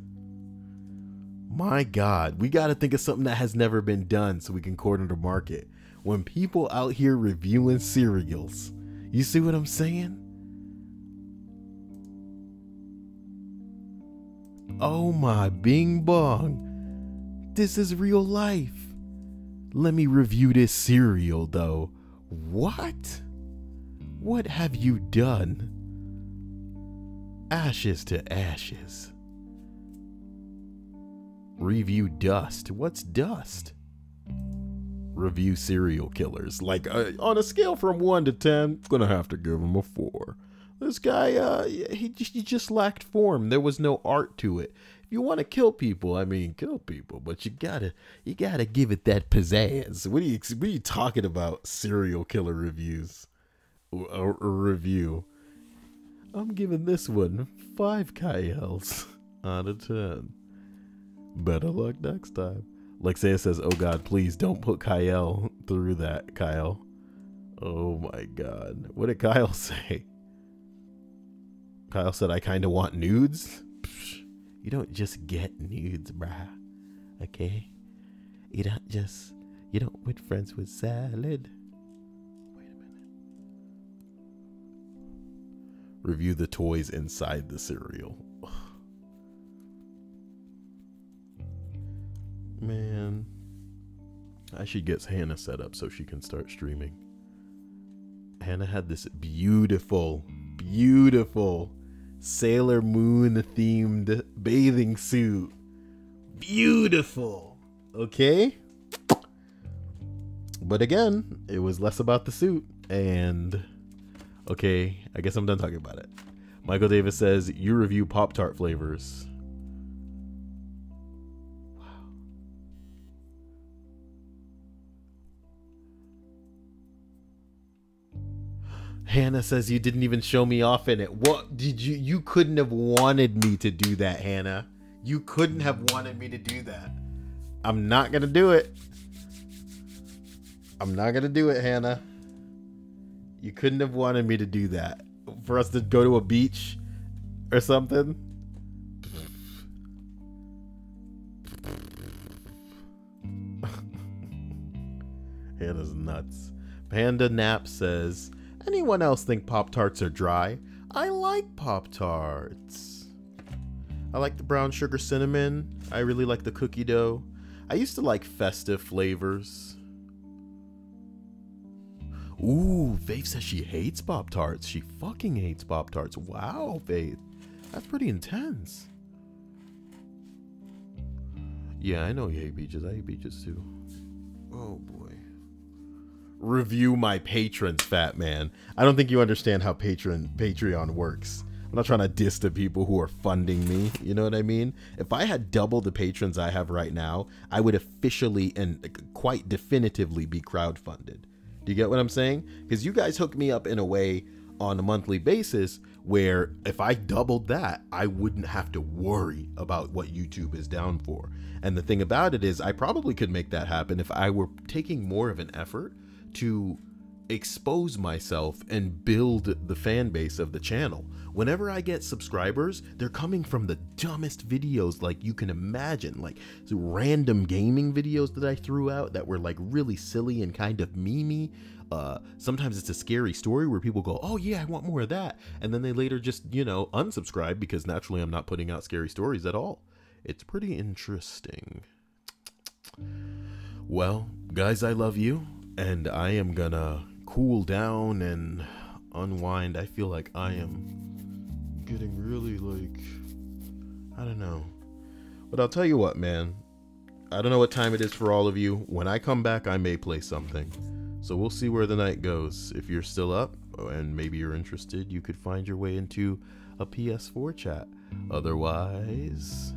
My God, we got to think of something that has never been done so we can corner the market. When people out here reviewing cereals, you see what I'm saying? Oh my bing bong. This is real life. Let me review this cereal though. What? What have you done? Ashes to ashes. Review dust. What's dust? Review serial killers. Like on a scale from 1 to 10, gonna have to give him a 4. This guy, he just lacked form. There was no art to it. If you want to kill people, I mean, kill people, but you gotta give it that pizzazz. What are you talking about? Serial killer reviews, a review. I'm giving this one 5 Kyles out of 10. Better luck next time. Lexia says, "Oh God, please don't put Kyle through that, Kyle." Oh my God, what did Kyle say? Kyle said, "I kind of want nudes." You don't just get nudes, bruh. Okay? You don't put friends with salad. Wait a minute. Review the toys inside the cereal. Man. I should get Hannah set up so she can start streaming. Hannah had this beautiful Sailor Moon themed bathing suit. Beautiful. Okay? But again, it was less about the suit. And okay, I guess I'm done talking about it. Michael Davis says, you review Pop-Tart flavors. Wow. Hannah says you didn't even show me off in it. What did you couldn't have wanted me to do that, Hannah. You couldn't have wanted me to do that. I'm not gonna do it. I'm not gonna do it, Hannah. You couldn't have wanted me to do that. For us to go to a beach or something. Hannah's nuts. Panda Nap says, anyone else think Pop-Tarts are dry? I like Pop-Tarts. I like the brown sugar cinnamon. I really like the cookie dough. I used to like festive flavors. Ooh, Faith says she hates Pop-Tarts. She fucking hates Pop-Tarts. Wow, Faith. That's pretty intense. Yeah, I know you hate peaches. I hate peaches too. Oh boy. Review my patrons, fat man. I don't think you understand how Patreon works. I'm not trying to diss the people who are funding me. You know what I mean? If I had double the patrons I have right now, I would officially and quite definitively be crowdfunded. Do you get what I'm saying? Because you guys hook me up in a way on a monthly basis where if I doubled that, I wouldn't have to worry about what YouTube is down for. And the thing about it is I probably could make that happen if I were taking more of an effort to expose myself and build the fan base of the channel. Whenever I get subscribers, they're coming from the dumbest videos like you can imagine, like random gaming videos that I threw out that were like really silly and kind of memey. Sometimes it's a scary story where people go, oh yeah, I want more of that, and then they later just, you know, unsubscribe because naturally I'm not putting out scary stories at all. It's pretty interesting. Well, guys, I love you, and I am gonna cool down and unwind. I feel like I am getting really, like, I don't know. But I'll tell you what, man. I don't know what time it is for all of you. When I come back, I may play something. So we'll see where the night goes. If you're still up and maybe you're interested, you could find your way into a PS4 chat. Otherwise,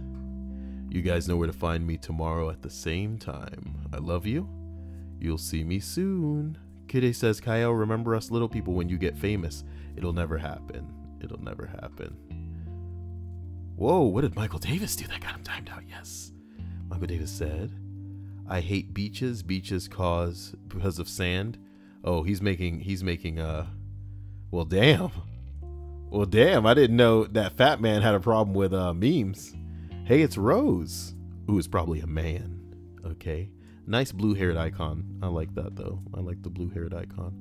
you guys know where to find me tomorrow at the same time. I love you. You'll see me soon. Kide says, Kyle, remember us little people when you get famous. It'll never happen. It'll never happen. Whoa, what did Michael Davis do? That got him timed out, yes. Michael Davis said, I hate beaches. Beaches because of sand. Oh, he's making well, damn. Well, damn, I didn't know that fat man had a problem with memes. Hey, it's Rose, who is probably a man. Okay. Nice blue-haired icon. I like that, though. I like the blue-haired icon.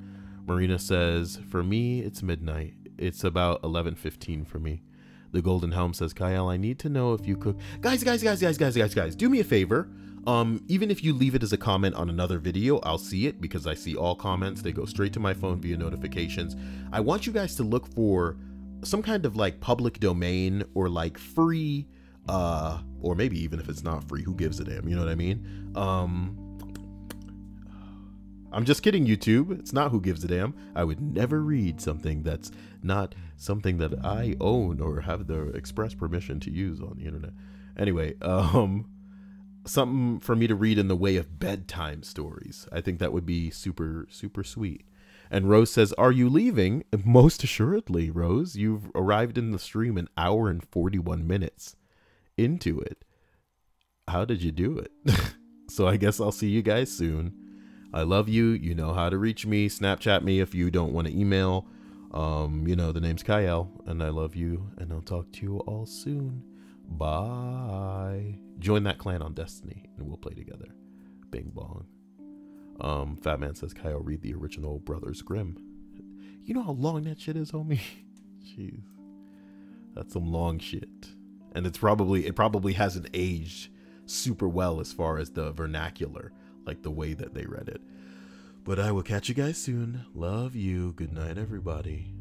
Marina says, for me, it's midnight. It's about 11:15 for me. The Golden Helm says, Kyle, I need to know if you cook. Guys, do me a favor. Even if you leave it as a comment on another video, I'll see it because I see all comments. They go straight to my phone via notifications. I want you guys to look for some kind of like public domain or like free, or maybe even if it's not free, who gives a damn? You know what I mean? I'm just kidding, YouTube. It's not who gives a damn. I would never read something that's not something that I own or have the express permission to use on the internet. Anyway, something for me to read in the way of bedtime stories. I think that would be super, super sweet. And Rose says, are you leaving? Most assuredly, Rose. You've arrived in the stream an hour and 41 minutes into it. How did you do it? So I guess I'll see you guys soon. I love you. You know how to reach me. Snapchat me if you don't want to email. You know, the name's Kyle, and I love you, and I'll talk to you all soon. Bye. Join that clan on Destiny, and we'll play together. Bing bong. Fat Man says, Kyle, read the original Brothers Grimm. You know how long that shit is, homie? Jeez. That's some long shit. And it probably hasn't aged super well as far as the vernacular, like the way that they read it. But I will catch you guys soon. Love you. Good night, everybody.